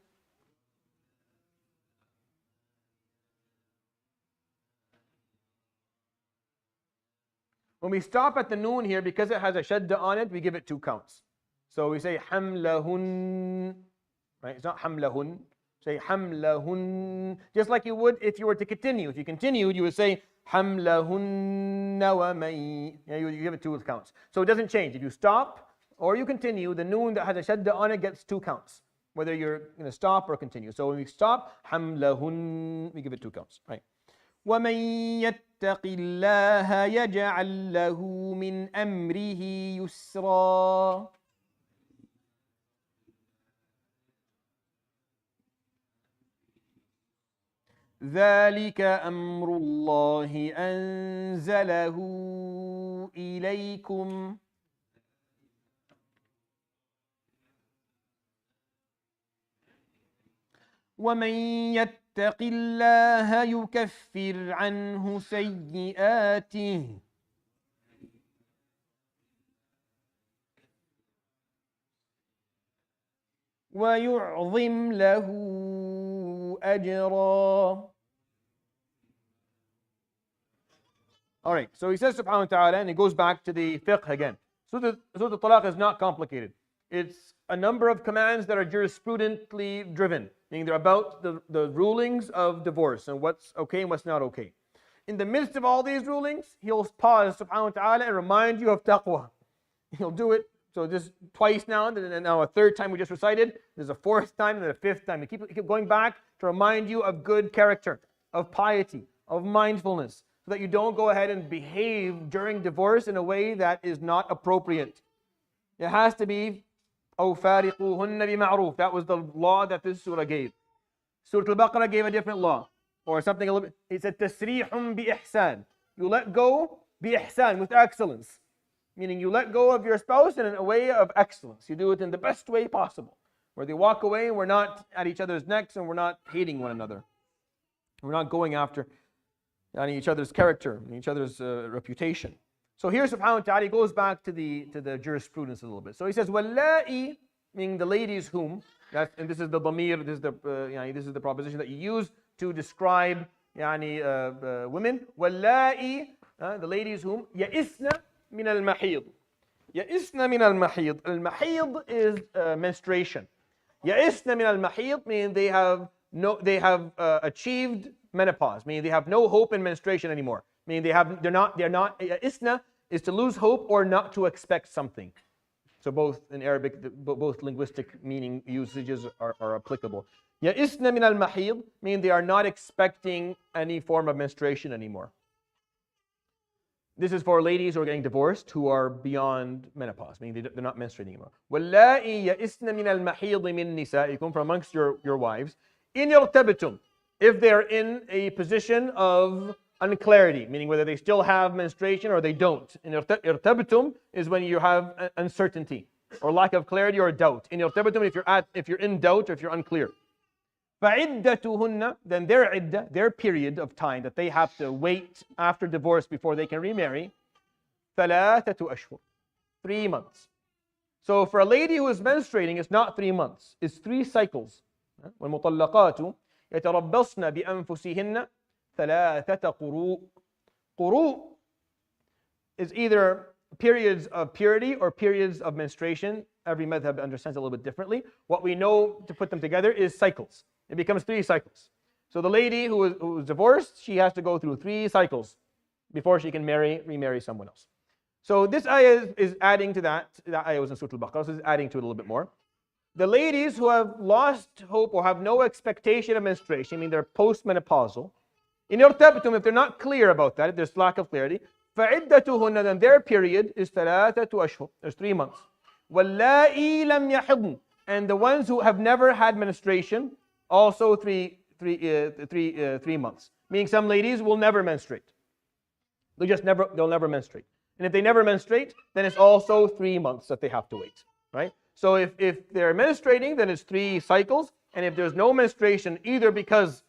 When we stop at the noon here, because it has a shadda on it, we give it 2 counts. So we say حَمْلَهُنَّ, right? It's not حَمْلَهُنَّ. Say حَمْلَهُنَّ, just like you would if you were to continue. If you continued, you would say حَمْلَهُنَّ وَمَن. You give it 2 counts. So it doesn't change. If you stop or you continue, the noon that has a shadda on it gets 2 counts, whether you're going to stop or continue. So when we stop, حَمْلَهُنَّ, we give it 2 counts, right? وَمَن يَتَّقِ اللَّهَ يَجْعَل لَّهُ مِنْ أَمْرِهِ يُسْرًا. ذَلِكَ أَمْرُ اللَّهِ أَنزَلَهُ إِلَيْكُمْ. وَمَن يَتَّقِ اللَّهَ يُكَفِّرْ عَنْهُ سَيِّئَاتِهِ وَيُعْظِمْ لَهُ أَجْرًا. All right, so he says subhanahu wa ta'ala, and he goes back to the fiqh again. So the Talaq is not complicated. It's a number of commands that are jurisprudently driven, meaning they're about the rulings of divorce and what's okay and what's not okay. In the midst of all these rulings, he'll pause subhanahu wa ta'ala and remind you of taqwa. He'll do it, so just twice now, and now a third time we just recited, there's a fourth time and then a fifth time. He keep going back to remind you of good character, of piety, of mindfulness, so that you don't go ahead and behave during divorce in a way that is not appropriate. It has to be أَوْ فَارِقُوهُنَّ بِمَعْرُوفٍ. That was the law that this surah gave. Surah Al-Baqarah gave a different law, or something a little bit. It said تَسْرِيحٌ بِإِحْسَانٍ. You let go بِإِحْسان, with excellence. Meaning you let go of your spouse in a way of excellence. You do it in the best way possible, where they walk away and we're not at each other's necks and we're not hating one another. We're not going after each other's character, each other's reputation. So here subhanahu wa ta'ala, he goes back to the jurisprudence a little bit. So he says, Wallahi, meaning the ladies whom, and this is the dhamir, this is the proposition that you use to describe women. Wallahi, the ladies whom, ya'isna min al-mahid. Ya'isna min al-mahid. Al-mahid is menstruation. Ya'isna min al-mahid means they have achieved menopause, meaning they have no hope in menstruation anymore. Meaning they're not, isna is to lose hope or not to expect something. So both in Arabic, both linguistic meaning usages are applicable. يَئِسْنَ مِنَ الْمَحِيضِ meaning they are not expecting any form of menstruation anymore. This is for ladies who are getting divorced who are beyond menopause, meaning they're not menstruating anymore. وَاللَّائِي يَئِسْنَ مِنَ الْمَحِيضِ مِن نِسَائِكُمْ from amongst your wives. إِنْ يَرْتَبْتُمْ if they're in a position of unclarity, meaning whether they still have menstruation or they don't. In irtabtum is when you have uncertainty or lack of clarity or doubt. In irtabtum, if you're in doubt or if you're unclear. فَعِدَّتُهُنَّ then their iddah, their period of time that they have to wait after divorce before they can remarry, ثَلَاثَةُ أَشْهُرٍ 3 months. So for a lady who is menstruating, it's not 3 months, it's 3 cycles. وَالْمُطَلَّقَاتُ يَتَرَبَّصْنَ بِأَنفُسِهِنَّ ثَلَاثَةَ قُرُوء. Quru is either periods of purity or periods of menstruation. Every madhab understands it a little bit differently. What we know to put them together is cycles. It becomes 3 cycles. So the lady who is divorced, she has to go through 3 cycles before she can remarry someone else. So this ayah is adding to that. That ayah was in Surat Al-Baqarah, so it's adding to it a little bit more. The ladies who have lost hope or have no expectation of menstruation, I mean they're post-menopausal, in irtabtum, if they're not clear about that, if there's lack of clarity, فَعِدَّتُهُنَّ then their period is ثَلَاثَةُ أَشْهُرٍ there's 3 months. وَاللَّائِي لَمْ يَحِضْنَ and the ones who have never had menstruation, also 3 months. Meaning some ladies will never menstruate. They'll never menstruate. And if they never menstruate, then it's also 3 months that they have to wait, right? So if they're menstruating, then it's 3 cycles. And if there's no menstruation, either because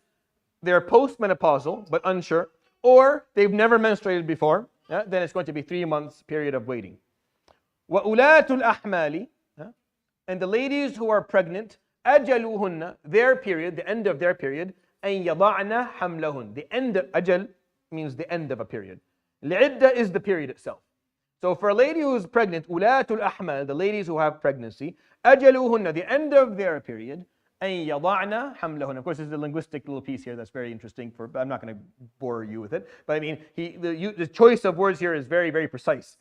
they're post-menopausal but unsure, or they've never menstruated before, then it's going to be 3 months period of waiting. وَأُولَاتُ الْأَحْمَالِ and the ladies who are pregnant, أَجَلُهُنَّ their period, the end of their period, أَن يَضَعْنَ حَمْلَهُنَّ the end of, ajal means the end of a period. الْعِدَّةِ is the period itself. So for a lady who is pregnant, أُولَاتُ الْأَحْمَالِ the ladies who have pregnancy, أَجَلُهُنَّ the end of their period, أن يضعن حملهن. Of course, there's a linguistic little piece here that's very interesting. I'm not going to bore you with it, but I mean, the choice of words here is very, very precise.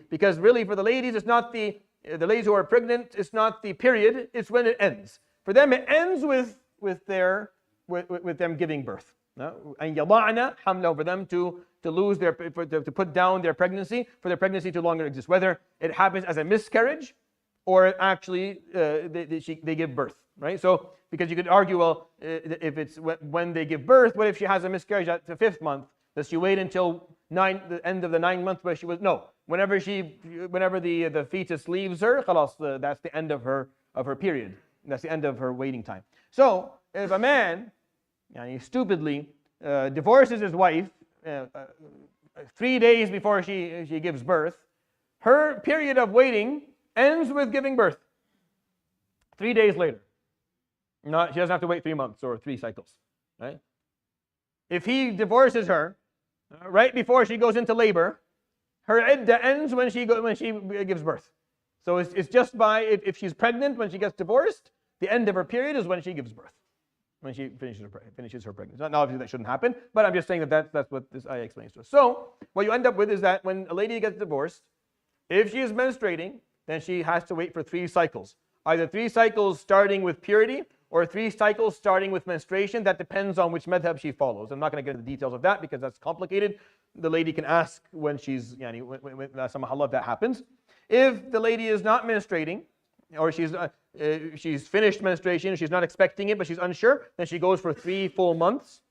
Because really, for the ladies, it's not the ladies who are pregnant. It's not the period. It's when it ends. For them, it ends with them giving birth. أن يضعن حملهن for them to lose to put down their pregnancy, for their pregnancy to longer exist. Whether it happens as a miscarriage or actually they give birth. Right? So, because you could argue, well, if it's when they give birth, what if she has a miscarriage at the 5th month? Does she wait until the end of the 9th month where she was? No. Whenever the fetus leaves her, khalas, that's the end of her period. That's the end of her waiting time. So, if a man, stupidly divorces his wife 3 days before she gives birth, her period of waiting ends with giving birth. 3 days later. She doesn't have to wait 3 months or 3 cycles, right? If he divorces her right before she goes into labor, her iddah ends when she gives birth. So it's just by if she's pregnant when she gets divorced, the end of her period is when she gives birth, when she finishes her pregnancy. Now, obviously that shouldn't happen, but I'm just saying that's what this ayah explains to us. So what you end up with is that when a lady gets divorced, if she is menstruating, then she has to wait for 3 cycles. Either 3 cycles starting with purity, or 3 cycles starting with menstruation. That depends on which madhab she follows. I'm not going to get into the details of that because that's complicated. The lady can ask when she's, when if that happens. If the lady is not menstruating, or she's finished menstruation, she's not expecting it, but she's unsure, then she goes for 3 full months.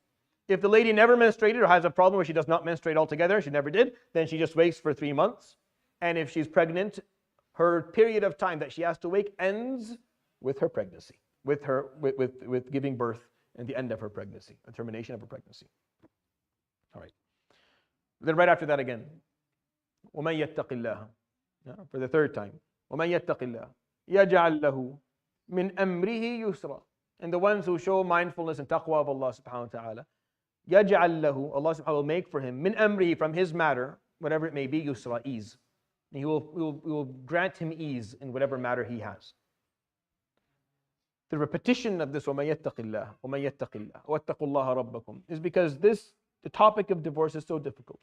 If the lady never menstruated or has a problem where she does not menstruate altogether, she never did, then she just waits for 3 months. And if she's pregnant, her period of time that she has to wait ends with her pregnancy. With giving birth and the end of her pregnancy, the termination of her pregnancy. All right. Then right after that again, وَمَنْ يَتَّقِ اللَّهَ for the 3rd time, وَمَنْ يَتَّقِ اللَّهَ يَجْعَلْ لَهُ مِنْ أَمْرِهِ يُسْرًا and the ones who show mindfulness and taqwa of Allah subhanahu wa ta'ala, يَجْعَلْ لَهُ Allah subhanahu wa ta'ala will make for him مِنْ أَمْرِهِ from his matter, whatever it may be, yusra, ease. And He will grant him ease in whatever matter he has. the repetition of this وَمَن يَتَّقِ اللَّهَ وَمَن يَتَّقِ اللَّهَ وَاتَّقُوا اللَّهَ رَبَّكُم is because the topic of divorce is so difficult.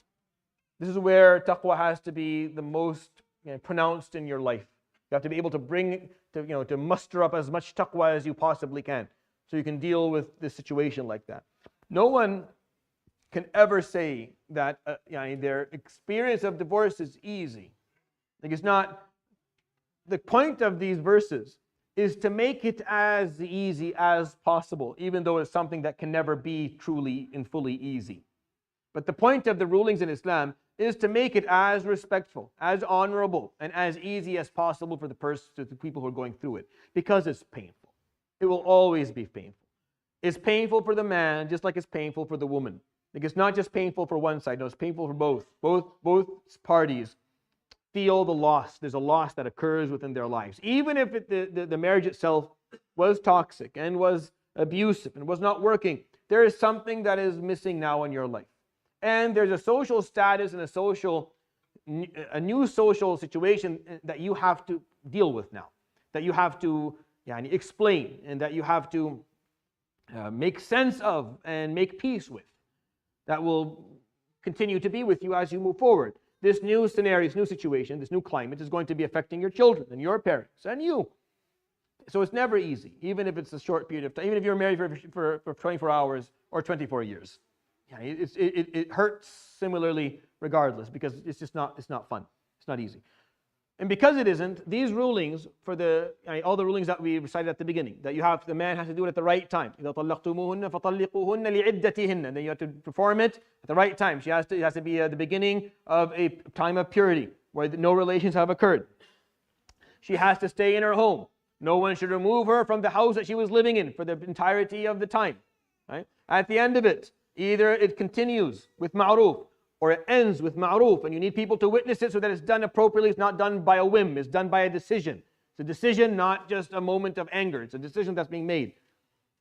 This is where taqwa has to be the most pronounced in your life. You have to be able to to muster up as much taqwa as you possibly can, so you can deal with this situation like that. No one can ever say that their experience of divorce is easy. Like, it's not. The point of these verses is to make it as easy as possible, even though it's something that can never be truly and fully easy. But the point of the rulings in Islam is to make it as respectful, as honorable, and as easy as possible for the people who are going through it, because it's painful. It will always be painful. It's painful for the man, just like it's painful for the woman. Like, it's not just painful for one side, no, it's painful for both. Both parties feel the loss. There's a loss that occurs within their lives. Even if the marriage itself was toxic and was abusive and was not working, there is something that is missing now in your life. And there's a social status and a new social situation that you have to deal with now, that you have to explain, and that you have to make sense of and make peace with, that will continue to be with you as you move forward. This new scenario, this new situation, this new climate is going to be affecting your children and your parents and you. So it's never easy, even if it's a short period of time, even if you're married for 24 hours or 24 years. It hurts similarly regardless, because it's just not fun. It's not easy. And because it isn't, these rulings for all the rulings that we recited at the beginning, that the man has to do it at the right time. إِذَا طَلَّقْتُمُوهُنَّ فَطَلِّقُوهُنَّ لِعِدَّتِهِنَّ. And then you have to perform it at the right time. It has to be the beginning of a time of purity where no relations have occurred. She has to stay in her home. No one should remove her from the house that she was living in for the entirety of the time. Right? At the end of it, either it continues with ma'roof or it ends with ma'roof, and you need people to witness it so that it's done appropriately. It's not done by a whim. It's done by a decision. It's a decision, not just a moment of anger. It's a decision that's being made.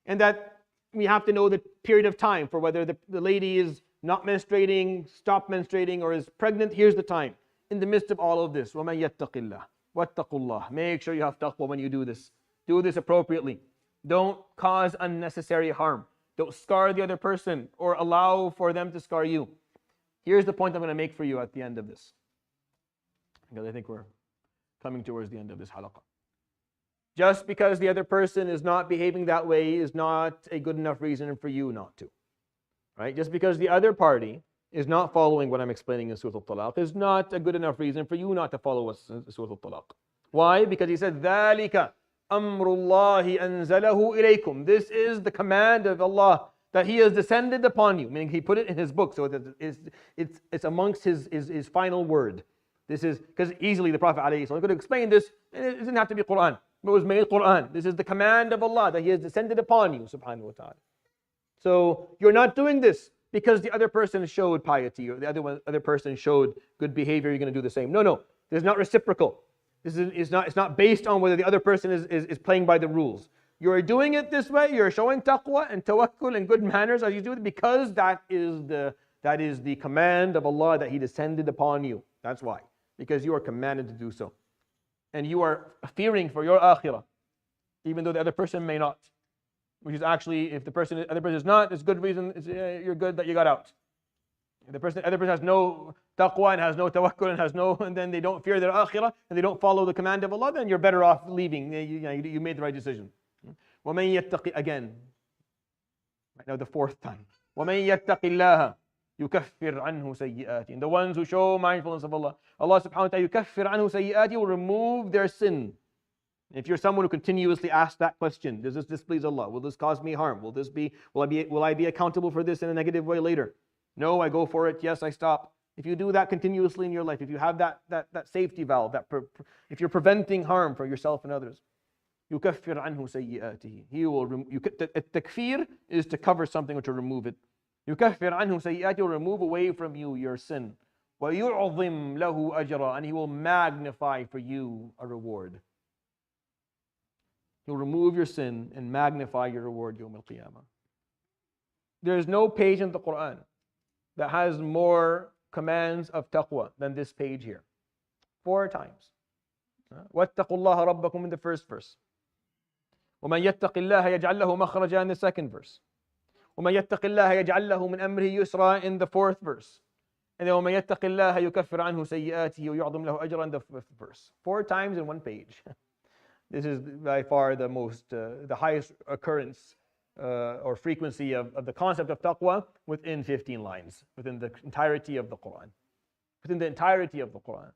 And that we have to know the period of time for whether the lady is not menstruating, stopped menstruating, or is pregnant. Here's the time. In the midst of all of this, وَمَن يَتَّقِ اللَّهَ وَاتَّقُوا اللَّهَ. Make sure you have taqwa when you do this. Do this appropriately. Don't cause unnecessary harm. Don't scar the other person or allow for them to scar you. Here's the point I'm going to make for you at the end of this, because I think we're coming towards the end of this halaqah. Just because the other person is not behaving that way is not a good enough reason for you not to. Right? Just because the other party is not following what I'm explaining in Surat Al-Talaq is not a good enough reason for you not to follow Surat Al-Talaq. Why? Because he said, ذَلِكَ أَمْرُ اللَّهِ أَنزَلَهُ إِلَيْكُمْ. This is the command of Allah that He has descended upon you, meaning He put it in His book, so it's amongst His final word. This is, because easily the Prophet ﷺ could explain this, and it doesn't have to be Quran, but it was made Quran. This is the command of Allah that He has descended upon you, subhanahu wa ta'ala. So you're not doing this because the other person showed piety, or the other person showed good behavior, you're going to do the same. No, this is not reciprocal. It's not based on whether the other person is playing by the rules. You're doing it this way, you're showing taqwa and tawakkul and good manners as you do it, because that is the command of Allah that He descended upon you. That's why. Because you are commanded to do so. And you are fearing for your akhirah, even though the other person may not. Which is actually, if the other person is not, it's good reason, you're good that you got out. If the other person has no taqwa and has no tawakkul and then they don't fear their akhirah and they don't follow the command of Allah, then you're better off leaving. You made the right decision. وَمَن يَتَّقِ, again, right now the fourth time. وَمَن يَتَّقِ اللَّهَ يُكَفِّرْ عَنْهُ سَيِّئَاتِهِ. And the ones who show mindfulness of Allah, Allah subhanahu wa ta'ala يُكَفِّرْ عَنْهُ سَيِّئَاتِهِ will remove their sin. If you're someone who continuously asks that question, does this displease Allah? Will this cause me harm? Will I be accountable for this in a negative way later? No, I go for it. Yes, I stop. If you do that continuously in your life, if you have that safety valve, if you're preventing harm for yourself and others, يُكَفِّرْ عَنْهُ سَيِّئَاتِهِ. He will takfir is to cover something or to remove it. يُكَفِّرْ عَنْهُ سَيِّئَاتِهِ will remove away from you your sin. وَيُعْظِمْ لَهُ أَجْرًا. And He will magnify for you a reward. He'll remove your sin and magnify your reward yawm al-qiyamah. There is no page in the Quran that has more commands of taqwa than this page here. 4 times. وَاتَّقُوا اللَّهَ رَبَّكُمْ in the first verse. وَمَنْ يَتَّقِ اللَّهَ يَجْعَلْ لَهُ مَخْرَجًا in the second verse. وَمَنْ يَتَّقِ اللَّهَ يَجْعَلْ لَهُ مِنْ أَمْرِهِ يُسْرًا in the fourth verse. And then وَمَنْ يَتَّقِ اللَّهَ يُكَفِّرْ عَنْهُ سَيِّئَاتِهِ وَيُعْظِمْ لَهُ أَجْرًا in the fifth verse. 4 times in one page. This is by far the highest occurrence or frequency of the concept of taqwa within 15 lines, within the entirety of the Quran. Within the entirety of the Quran.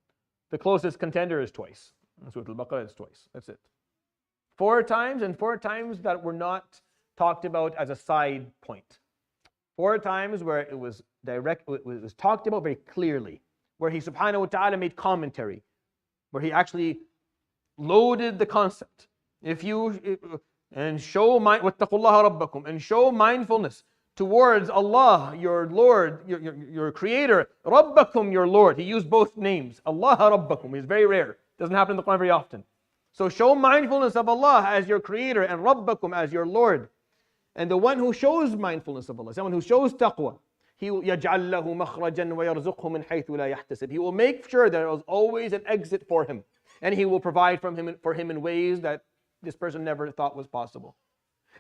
The closest contender is twice. Surat Al-Baqarah is twice. That's it. 4 times, and 4 times that were not talked about as a side point. 4 times where it was talked about very clearly, where he subhanahu wa ta'ala made commentary, where he actually loaded the concept. And show mindfulness towards Allah, your Lord, your Creator, Rabbakum, your Lord. He used both names. Allah Rabbakum is very rare. Doesn't happen in the Quran very often. So show mindfulness of Allah as your Creator and Rabbakum as your Lord. And the one who shows mindfulness of Allah, someone who shows taqwa, He will يَجْعَلْ لَهُ مَخْرَجًا وَيَرْزُقْهُ مِنْ حَيْثُ لَا يَحْتَسِبْ. He will make sure there is always an exit for him. And He will provide for him in ways that this person never thought was possible.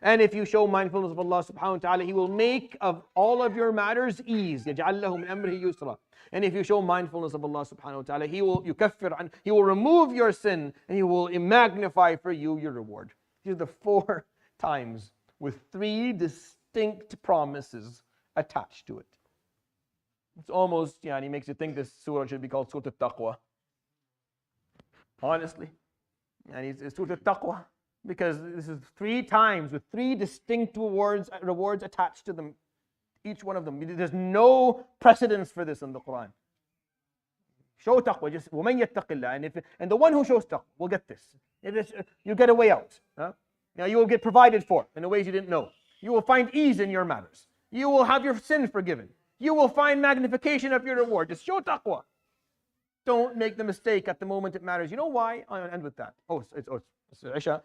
And if you show mindfulness of Allah subhanahu wa ta'ala, He will make of all of your matters ease. يَجْعَلْ لَهُ مِنْ أَمْرِهِ يُسْرًا. And if you show mindfulness of Allah subhanahu wa ta'ala, He will He will remove your sin and He will magnify for you your reward. These are the 4 times with 3 distinct promises attached to it. It's almost, He makes you think this surah should be called Surat Al-Taqwa. Honestly. And it's Surat Al-Taqwa. Because this is 3 times with 3 distinct rewards attached to them, each one of them. There's no precedence for this in the Quran. Show taqwa, just وَمَنْ يَتَّقِ اللَّهِ. And the one who shows taqwa will get this. You get a way out. Now you will get provided for in the ways you didn't know. You will find ease in your matters. You will have your sins forgiven. You will find magnification of your reward. Just show taqwa. Don't make the mistake at the moment it matters. You know why? I'll end with that. It's Isha.